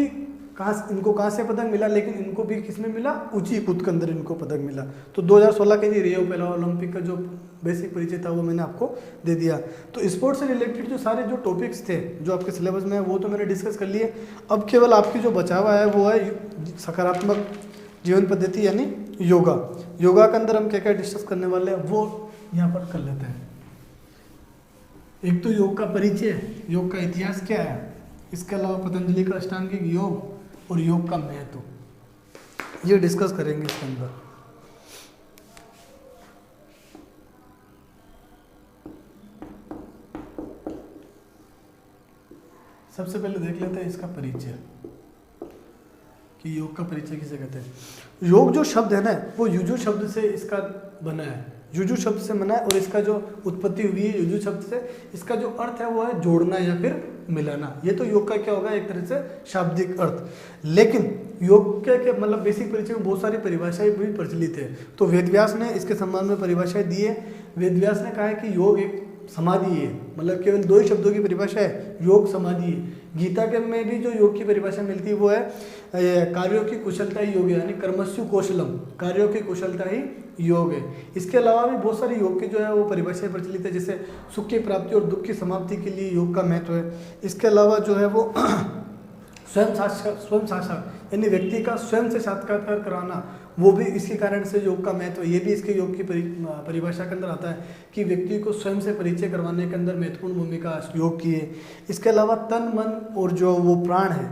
कहाँ से पदक मिला, लेकिन इनको भी किस में मिला, ऊंची कूद के अंदर इनको पदक मिला। तो 2016 के लिए रियो पहला ओलंपिक का जो बेसिक परिचय था वो मैंने आपको दे दिया। तो स्पोर्ट्स से रिलेटेड जो सारे जो टॉपिक्स थे जो आपके सिलेबस में है वो तो मैंने डिस्कस कर लिए। अब केवल आपकी जो बचा हुआ है वो है सकारात्मक जीवन पद्धति यानी योगा। योगा के अंदर हम क्या क्या डिस्कस करने वाले हैं वो यहाँ पर कर लेते हैं। एक तो योग का परिचय, योग का इतिहास क्या है, इसके अलावा पतंजलि का अष्टांगिक योग और योग का महत्व, ये डिस्कस करेंगे इसके अंदर। सबसे पहले देख लेते हैं इसका परिचय कि योग का परिचय किसे कहते हैं। योग जो शब्द है ना वो युजु शब्द से इसका बना है, युजु शब्द से बना है और इसका जो उत्पत्ति हुई है युजु शब्द से, इसका जो अर्थ है वो है जोड़ना या फिर मिलाना। ये तो योग का क्या होगा, एक तरह से शाब्दिक अर्थ। लेकिन योग के मतलब बेसिक परिचय में बहुत सारी परिभाषाएं भी प्रचलित है। तो वेदव्यास ने इसके संबंध में परिभाषाएं दी है। वेदव्यास ने कहा है कि योग एक समाधि है, मतलब केवल दो ही शब्दों की परिभाषा है, योग समाधि है। गीता के में भी जो योग की परिभाषा मिलती है वो है कार्यों की कुशलता ही योग है, यानी कर्मस्यु कौशलम, कार्यों की कुशलता ही योग है। इसके अलावा भी बहुत सारी योग की जो है वो परिभाषाएं प्रचलित है, जैसे सुख की प्राप्ति और दुख की समाप्ति के लिए योग का महत्व है। इसके अलावा जो है वो स्वयं साक्षात यानी व्यक्ति का स्वयं से साक्षात्कार कराना, वो भी इसके कारण से योग का महत्व, ये भी इसके योग की परिभाषा के अंदर आता है कि व्यक्ति को स्वयं से परिचय करवाने के अंदर महत्वपूर्ण भूमिका योग की है। इसके अलावा तन मन और जो वो प्राण है,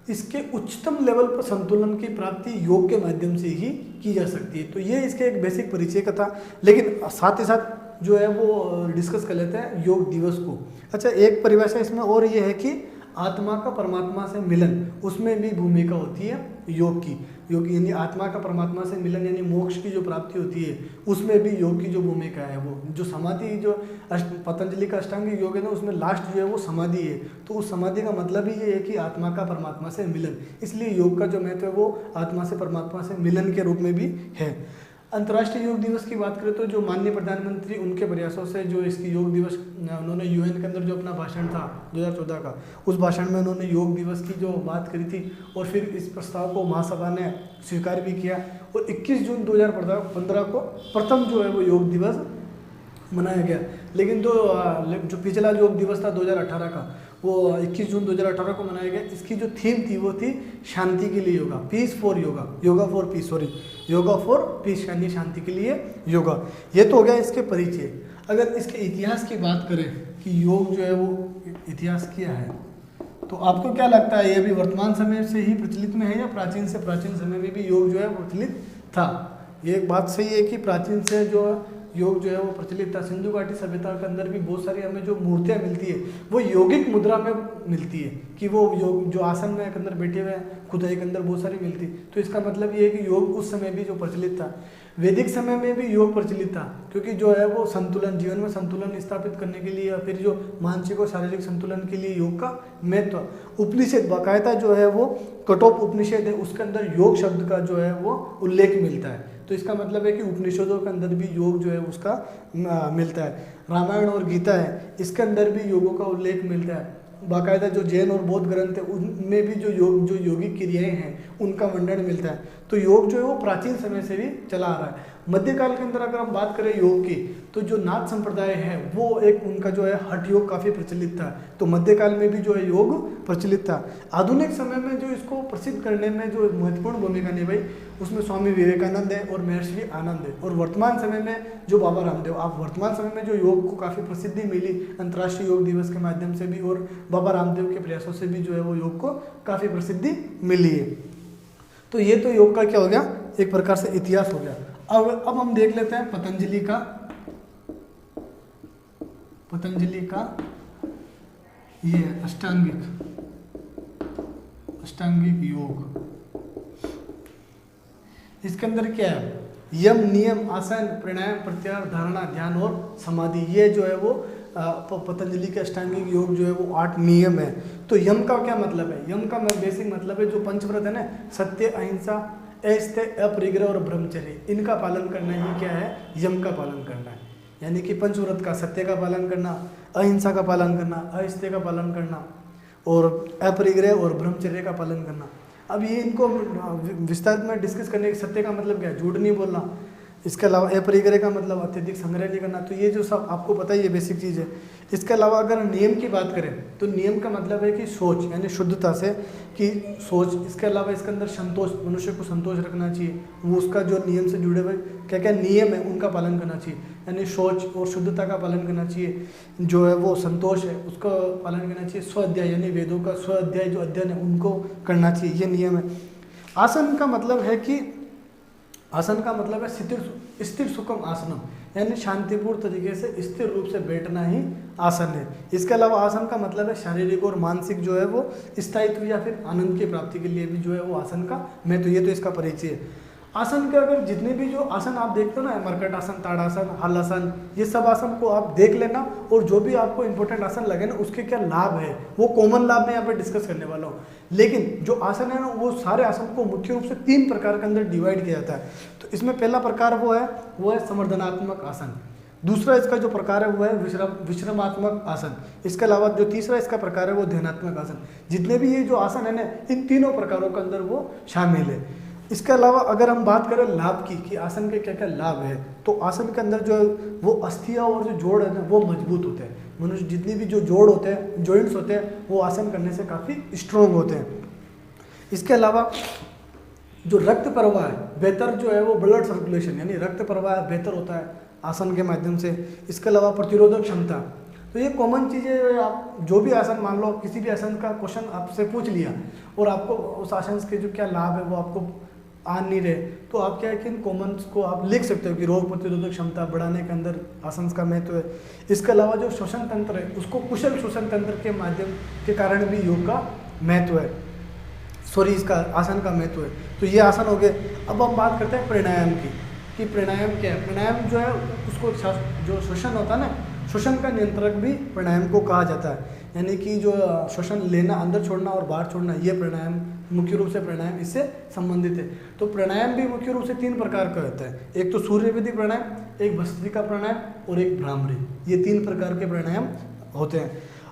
इसके उच्चतम लेवल पर संतुलन की प्राप्ति योग के माध्यम से ही की जा सकती है। तो ये इसके एक बेसिक परिचय का था। लेकिन साथ ही साथ जो है वो डिस्कस कर लेते हैं योग दिवस को। अच्छा, एक परिभाषा इसमें और ये है कि आत्मा का परमात्मा से मिलन, उसमें भी भूमिका होती है योग की। योग यानी आत्मा का परमात्मा से मिलन यानी मोक्ष की जो प्राप्ति होती है, उसमें भी योग की जो भूमिका है, वो जो समाधि जो पतंजलि का अष्टांगिक योग है ना, उसमें लास्ट जो है वो समाधि है। तो उस समाधि का मतलब ही ये है कि आत्मा का परमात्मा से मिलन, इसलिए योग का जो महत्व है वो आत्मा से परमात्मा से मिलन के रूप में भी है। अंतर्राष्ट्रीय योग दिवस की बात करें तो जो माननीय प्रधानमंत्री उनके प्रयासों से जो इसकी योग दिवस उन्होंने यूएन के अंदर जो अपना भाषण था 2014 का, उस भाषण में उन्होंने योग दिवस की जो बात करी थी और फिर इस प्रस्ताव को महासभा ने स्वीकार भी किया और 21 जून 2015 को प्रथम जो है वो योग दिवस मनाया गया। लेकिन जो पिछला योग दिवस था 2018 का, वो 21 जून 2018 को मनाया गया। इसकी जो थीम थी वो थी शांति के लिए yoga, peace for yoga, yoga for peace, sorry yoga for peace यानी शांति के लिए योगा। ये तो हो गया इसके परिचय। अगर इसके इतिहास की बात करें कि योग जो है वो इतिहास क्या है, तो आपको क्या लगता है, ये भी वर्तमान समय से ही प्रचलित में है या प्राचीन से प्राचीन समय में भी योग जो है प्रचलित था? ये एक बात सही है कि प्राचीन से जो योग जो है वो प्रचलित था। सिंधु घाटी सभ्यता के अंदर भी बहुत सारी हमें जो मूर्तियाँ मिलती है वो यौगिक मुद्रा में मिलती है कि वो योग जो आसन में के अंदर बैठे हुए हैं खुदाई के अंदर बहुत सारी मिलती। तो इसका मतलब ये है कि योग उस समय भी जो प्रचलित था। वैदिक समय में भी योग प्रचलित था, क्योंकि जो है वो संतुलन, जीवन में संतुलन स्थापित करने के लिए या फिर जो मानसिक और शारीरिक संतुलन के लिए योग का महत्व। उपनिषद बाकायदा जो है वो कठोप उपनिषद है, उसके अंदर योग शब्द का जो है वो उल्लेख मिलता है। तो इसका मतलब है कि उपनिषदों के अंदर भी योग जो है उसका मिलता है। रामायण और गीता है, इसके अंदर भी योगों का उल्लेख मिलता है। बाकायदा जो जैन और बौद्ध ग्रंथ है उनमें भी जो योगिक क्रियाएं हैं उनका वर्णन मिलता है। तो योग जो है वो प्राचीन समय से भी चला आ रहा है। मध्यकाल के अंदर अगर हम बात करें योग की, तो जो नाथ संप्रदाय है वो एक उनका जो है हठ योग काफ़ी प्रचलित था। तो मध्यकाल में भी जो है योग प्रचलित था। आधुनिक समय में जो इसको प्रसिद्ध करने में जो महत्वपूर्ण भूमिका निभाई उसमें स्वामी विवेकानंद है और महर्षि आनंद है। और वर्तमान समय में जो बाबा रामदेव, आप वर्तमान समय में जो योग को काफ़ी प्रसिद्धि मिली अंतर्राष्ट्रीय योग दिवस के माध्यम से भी और बाबा रामदेव के प्रयासों से भी जो है वो योग को काफ़ी प्रसिद्धि मिली है। तो ये तो योग का क्या हो गया, एक प्रकार से इतिहास हो गया। अब हम देख लेते हैं पतंजलि का ये अष्टांगिक योग। इसके अंदर क्या है, यम, नियम, आसन, प्राणायाम, प्रत्याहार, धारणा, ध्यान और समाधि, ये जो है वो पतंजलि के अष्टांगिक योग जो है वो 8 नियम है। तो यम का क्या मतलब है? यम का बेसिक मतलब है जो पंचव्रत है ना, सत्य, अहिंसा, अस्तेय, अपरिग्रह और ब्रह्मचर्य, इनका पालन करना ही क्या है, यम का पालन करना है। यानी कि पंचव्रत का सत्य का पालन करना, अहिंसा का पालन करना, अस्तेय का पालन करना और अपरिग्रह और ब्रह्मचर्य का पालन करना। अब ये इनको विस्तार में डिस्कस करने के सत्य का मतलब क्या है, झूठ नहीं बोलना। इसके अलावा अपरिग्रह का मतलब अत्यधिक संग्रह नहीं करना। तो ये जो सब आपको पता है, ये बेसिक चीज़ है। इसके अलावा अगर नियम की बात करें तो नियम का मतलब है कि सोच, यानी शुद्धता से कि सोच। इसके अलावा इसके अंदर संतोष, मनुष्य को संतोष रखना चाहिए, वो उसका जो नियम से जुड़े हुए क्या क्या नियम है उनका पालन करना चाहिए, यानी सोच और शुद्धता का पालन करना चाहिए। जो है वो संतोष है उसका पालन करना चाहिए। स्वाध्याय यानी वेदों का स्वाध्याय जो अध्ययन है उनको करना चाहिए, ये नियम है। आसन का मतलब है कि आसन का मतलब है स्थिर सुखम आसनम, यानी शांतिपूर्ण तरीके से स्थिर रूप से बैठना ही आसन है। इसके अलावा आसन का मतलब है शारीरिक और मानसिक जो है वो स्थायित्व या फिर आनंद की प्राप्ति के लिए भी जो है वो आसन का महत्व, ये तो इसका परिचय है। आसन के अगर जितने भी जो आसन आप देखते हो ना, मरकट आसन, ताड़ासन, हलासन, ये सब आसन को आप देख लेना, और जो भी आपको इंपॉर्टेंट आसन लगे ना उसके क्या लाभ है वो कॉमन लाभ मैं यहाँ पे डिस्कस करने वाला हूँ। लेकिन जो आसन है ना वो सारे आसन को मुख्य रूप से 3 प्रकार के अंदर डिवाइड किया जाता है। तो इसमें पहला प्रकार वो है संवर्धनात्मक आसन। दूसरा इसका जो प्रकार है वो है विश्रामात्मक आसन। इसके अलावा जो तीसरा इसका प्रकार है वो ध्यानात्मक आसन। जितने भी ये जो आसन है ना इन तीनों प्रकारों के अंदर वो शामिल है। इसके अलावा अगर हम बात करें लाभ की कि आसन के क्या क्या लाभ है, तो आसन के अंदर जो है वो अस्थियाँ और जो जोड़ है ना वो मजबूत होते हैं। मनुष्य जितनी भी जो जोड़ होते हैं, जॉइंट्स होते हैं, वो आसन करने से काफ़ी स्ट्रोंग होते हैं। इसके अलावा जो रक्त प्रवाह है बेहतर जो है वो ब्लड सर्कुलेशन, यानी रक्त प्रवाह बेहतर होता है आसन के माध्यम से। इसके अलावा प्रतिरोधक क्षमता, तो ये कॉमन चीज़ें। आप जो भी आसन मान लो, किसी भी आसन का क्वेश्चन आपसे पूछ लिया और आपको उस आसन के जो क्या लाभ है वो आपको आ नहीं रहे, तो आप क्या है कि इन कॉमन्स को आप लिख सकते हो कि रोग प्रतिरोधक क्षमता बढ़ाने के अंदर आसन का महत्व है। इसके अलावा जो श्वसन तंत्र है उसको कुशल श्वसन तंत्र के माध्यम के कारण भी योग का महत्व है, इसका आसन का महत्व है। तो ये आसन हो गए। अब हम बात करते हैं प्राणायाम की कि प्राणायाम क्या है। प्राणायाम जो है उसको जो श्वसन होता है ना, श्वसन का नियंत्रक भी प्राणायाम को कहा जाता है, यानी कि जो श्वसन लेना, अंदर छोड़ना और बाहर छोड़ना, ये प्राणायाम मुख्य रूप से प्राणायाम इससे संबंधित है। तो प्राणायाम भी मुख्य रूप से 3 प्रकार का होता है। एक तो सूर्यविधि प्राणायाम, एक भस्त्रिका प्राणायाम और एक भ्रामरी, ये 3 प्रकार के प्राणायाम होते हैं।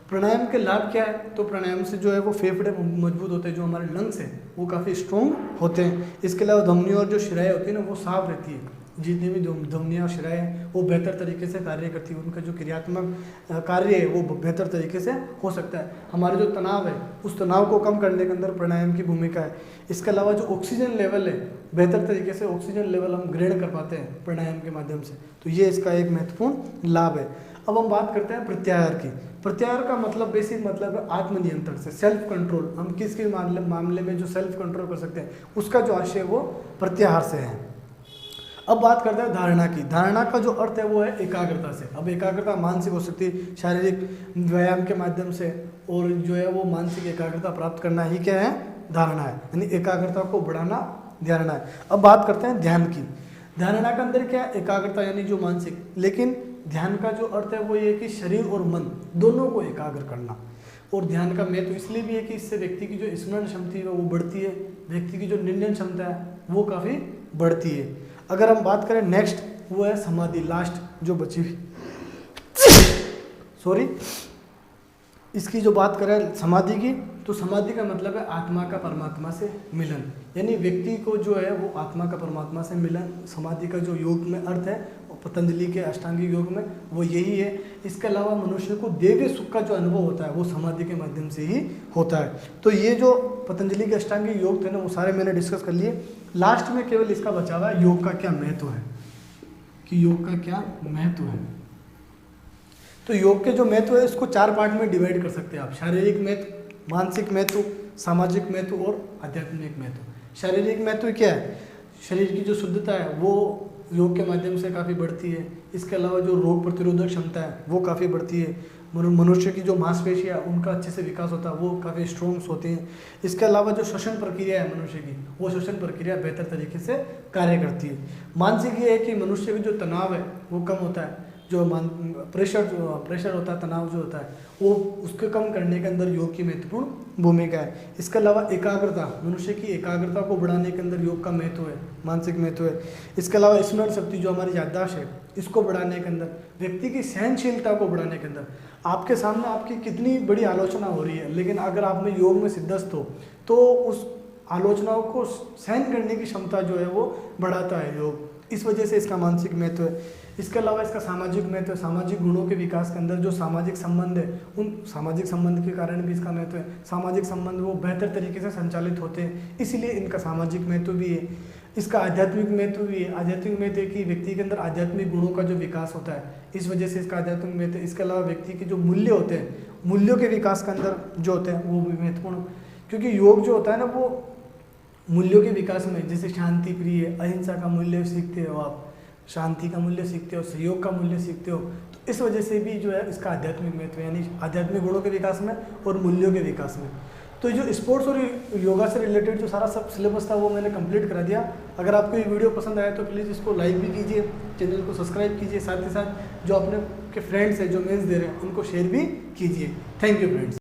प्राणायाम के लाभ क्या है, तो प्राणायाम से जो है वो फेफड़े मजबूत होते हैं, जो हमारे लंग्स हैं वो काफ़ी स्ट्रॉन्ग होते हैं। इसके अलावा धमनियों और जो शिराएँ होती है ना वो साफ रहती है, जितनी भी धमनियाँ और शिराएँ हैं वो बेहतर तरीके से कार्य करती है, उनका जो क्रियात्मक कार्य है वो बेहतर तरीके से हो सकता है। हमारा जो तनाव है उस तनाव को कम करने के अंदर प्राणायाम की भूमिका है। इसके अलावा जो ऑक्सीजन लेवल है, बेहतर तरीके से ऑक्सीजन लेवल हम ग्रहण कर पाते हैं प्राणायाम के माध्यम से, तो ये इसका एक महत्वपूर्ण लाभ है। अब हम बात करते हैं प्रत्याहार की। प्रत्याहार का मतलब बेसिक मतलब है आत्मनियंत्रण से, सेल्फ कंट्रोल। हम किस मामले में जो सेल्फ कंट्रोल कर सकते हैं उसका जो आशय वो प्रत्याहार से है। अब बात करते हैं धारणा की। धारणा का जो अर्थ है वो है एकाग्रता से। अब एकाग्रता मानसिक हो सकती है, शारीरिक व्यायाम के माध्यम से, और जो है वो मानसिक एकाग्रता प्राप्त करना ही क्या है, धारणा है, यानी एकाग्रता को बढ़ाना धारणा है। अब बात करते हैं ध्यान की। धारणा के अंदर क्या है, एकाग्रता यानी जो मानसिक, लेकिन ध्यान का जो अर्थ है वो ये कि शरीर और मन दोनों को एकाग्र करना। और ध्यान का महत्व इसलिए भी है कि इससे व्यक्ति की जो स्मरण क्षमता है वो बढ़ती है, व्यक्ति की जो निर्णय क्षमता है वो काफ़ी बढ़ती है। अगर हम बात करें नेक्स्ट, वो है समाधि, लास्ट जो बची हुई इसकी जो बात करें समाधि की, तो समाधि का मतलब है आत्मा का परमात्मा से मिलन, यानी व्यक्ति को जो है वो आत्मा का परमात्मा से मिलन। समाधि का जो योग में अर्थ है पतंजलि के अष्टांगिक योग में वो यही है। इसके अलावा मनुष्य को दैवीय सुख का जो अनुभव होता है वो समाधि के माध्यम से ही होता है। तो ये जो पतंजलि के अष्टांगिक योग थे ना वो सारे मैंने डिस्कस कर लिए। लास्ट में केवल इसका बचा हुआ है योग का क्या महत्व है, कि योग का क्या महत्व है। तो योग के जो महत्व है इसको 4 पार्ट में डिवाइड कर सकते हैं आप, शारीरिक महत्व, मानसिक महत्व, सामाजिक महत्व और आध्यात्मिक महत्व। शारीरिक महत्व क्या है, शरीर की जो शुद्धता है वो योग के माध्यम से काफ़ी बढ़ती है। इसके अलावा जो रोग प्रतिरोधक क्षमता है वो काफ़ी बढ़ती है। मनुष्य की जो मांसपेशियाँ उनका अच्छे से विकास होता है वो काफ़ी स्ट्रॉन्ग्स होती हैं। इसके अलावा जो श्वसन प्रक्रिया है मनुष्य की, वो श्वसन प्रक्रिया बेहतर तरीके से कार्य करती है। मानसिक ये है कि मनुष्य का जो तनाव है वो कम होता है, जो प्रेशर होता है, तनाव जो होता है वो उसको कम करने के अंदर योग की महत्वपूर्ण भूमिका है। इसके अलावा एकाग्रता, मनुष्य की एकाग्रता को बढ़ाने के अंदर योग का महत्व है, मानसिक महत्व है। इसके अलावा स्मरण शक्ति जो हमारी याददाश्त है इसको बढ़ाने के अंदर, व्यक्ति की सहनशीलता को बढ़ाने के अंदर। आपके सामने आपकी कितनी बड़ी आलोचना हो रही है, लेकिन अगर आप में योग में सिद्धस्त हो तो आलोचनाओं को सहन करने की क्षमता जो है वो बढ़ाता है योग। इस वजह से इसका मानसिक महत्व है। इसके अलावा इसका सामाजिक महत्व है। सामाजिक गुणों के विकास के अंदर जो सामाजिक संबंध है, उन सामाजिक संबंध के कारण भी इसका महत्व है। सामाजिक संबंध वो बेहतर तरीके से संचालित होते हैं, इसलिए इनका सामाजिक महत्व भी है। इसका आध्यात्मिक महत्व भी है। आध्यात्मिक महत्व है कि व्यक्ति के अंदर आध्यात्मिक गुणों का जो विकास होता है, इस वजह से इसका आध्यात्मिक महत्व है। इसके अलावा व्यक्ति के जो मूल्य होते हैं, मूल्यों के विकास के अंदर जो होते हैं वो भी महत्वपूर्ण, क्योंकि योग जो होता है ना वो मूल्यों के विकास में, जैसे शांति प्रिय, अहिंसा का मूल्य सीखते हो आप, शांति का मूल्य सीखते हो, सहयोग का मूल्य सीखते हो, तो इस वजह से भी जो है इसका आध्यात्मिक महत्व, यानी आध्यात्मिक गुणों के विकास में और मूल्यों के विकास में। तो जो स्पोर्ट्स और योगा से रिलेटेड जो सारा सब सिलेबस था वो मैंने कंप्लीट करा दिया। अगर आपको ये वीडियो पसंद आया तो प्लीज़ इसको लाइक भी कीजिए, चैनल को सब्सक्राइब कीजिए, साथ ही साथ जो अपने के फ्रेंड्स हैं जो मेंस दे रहे हैं उनको शेयर भी कीजिए। Thank you friends.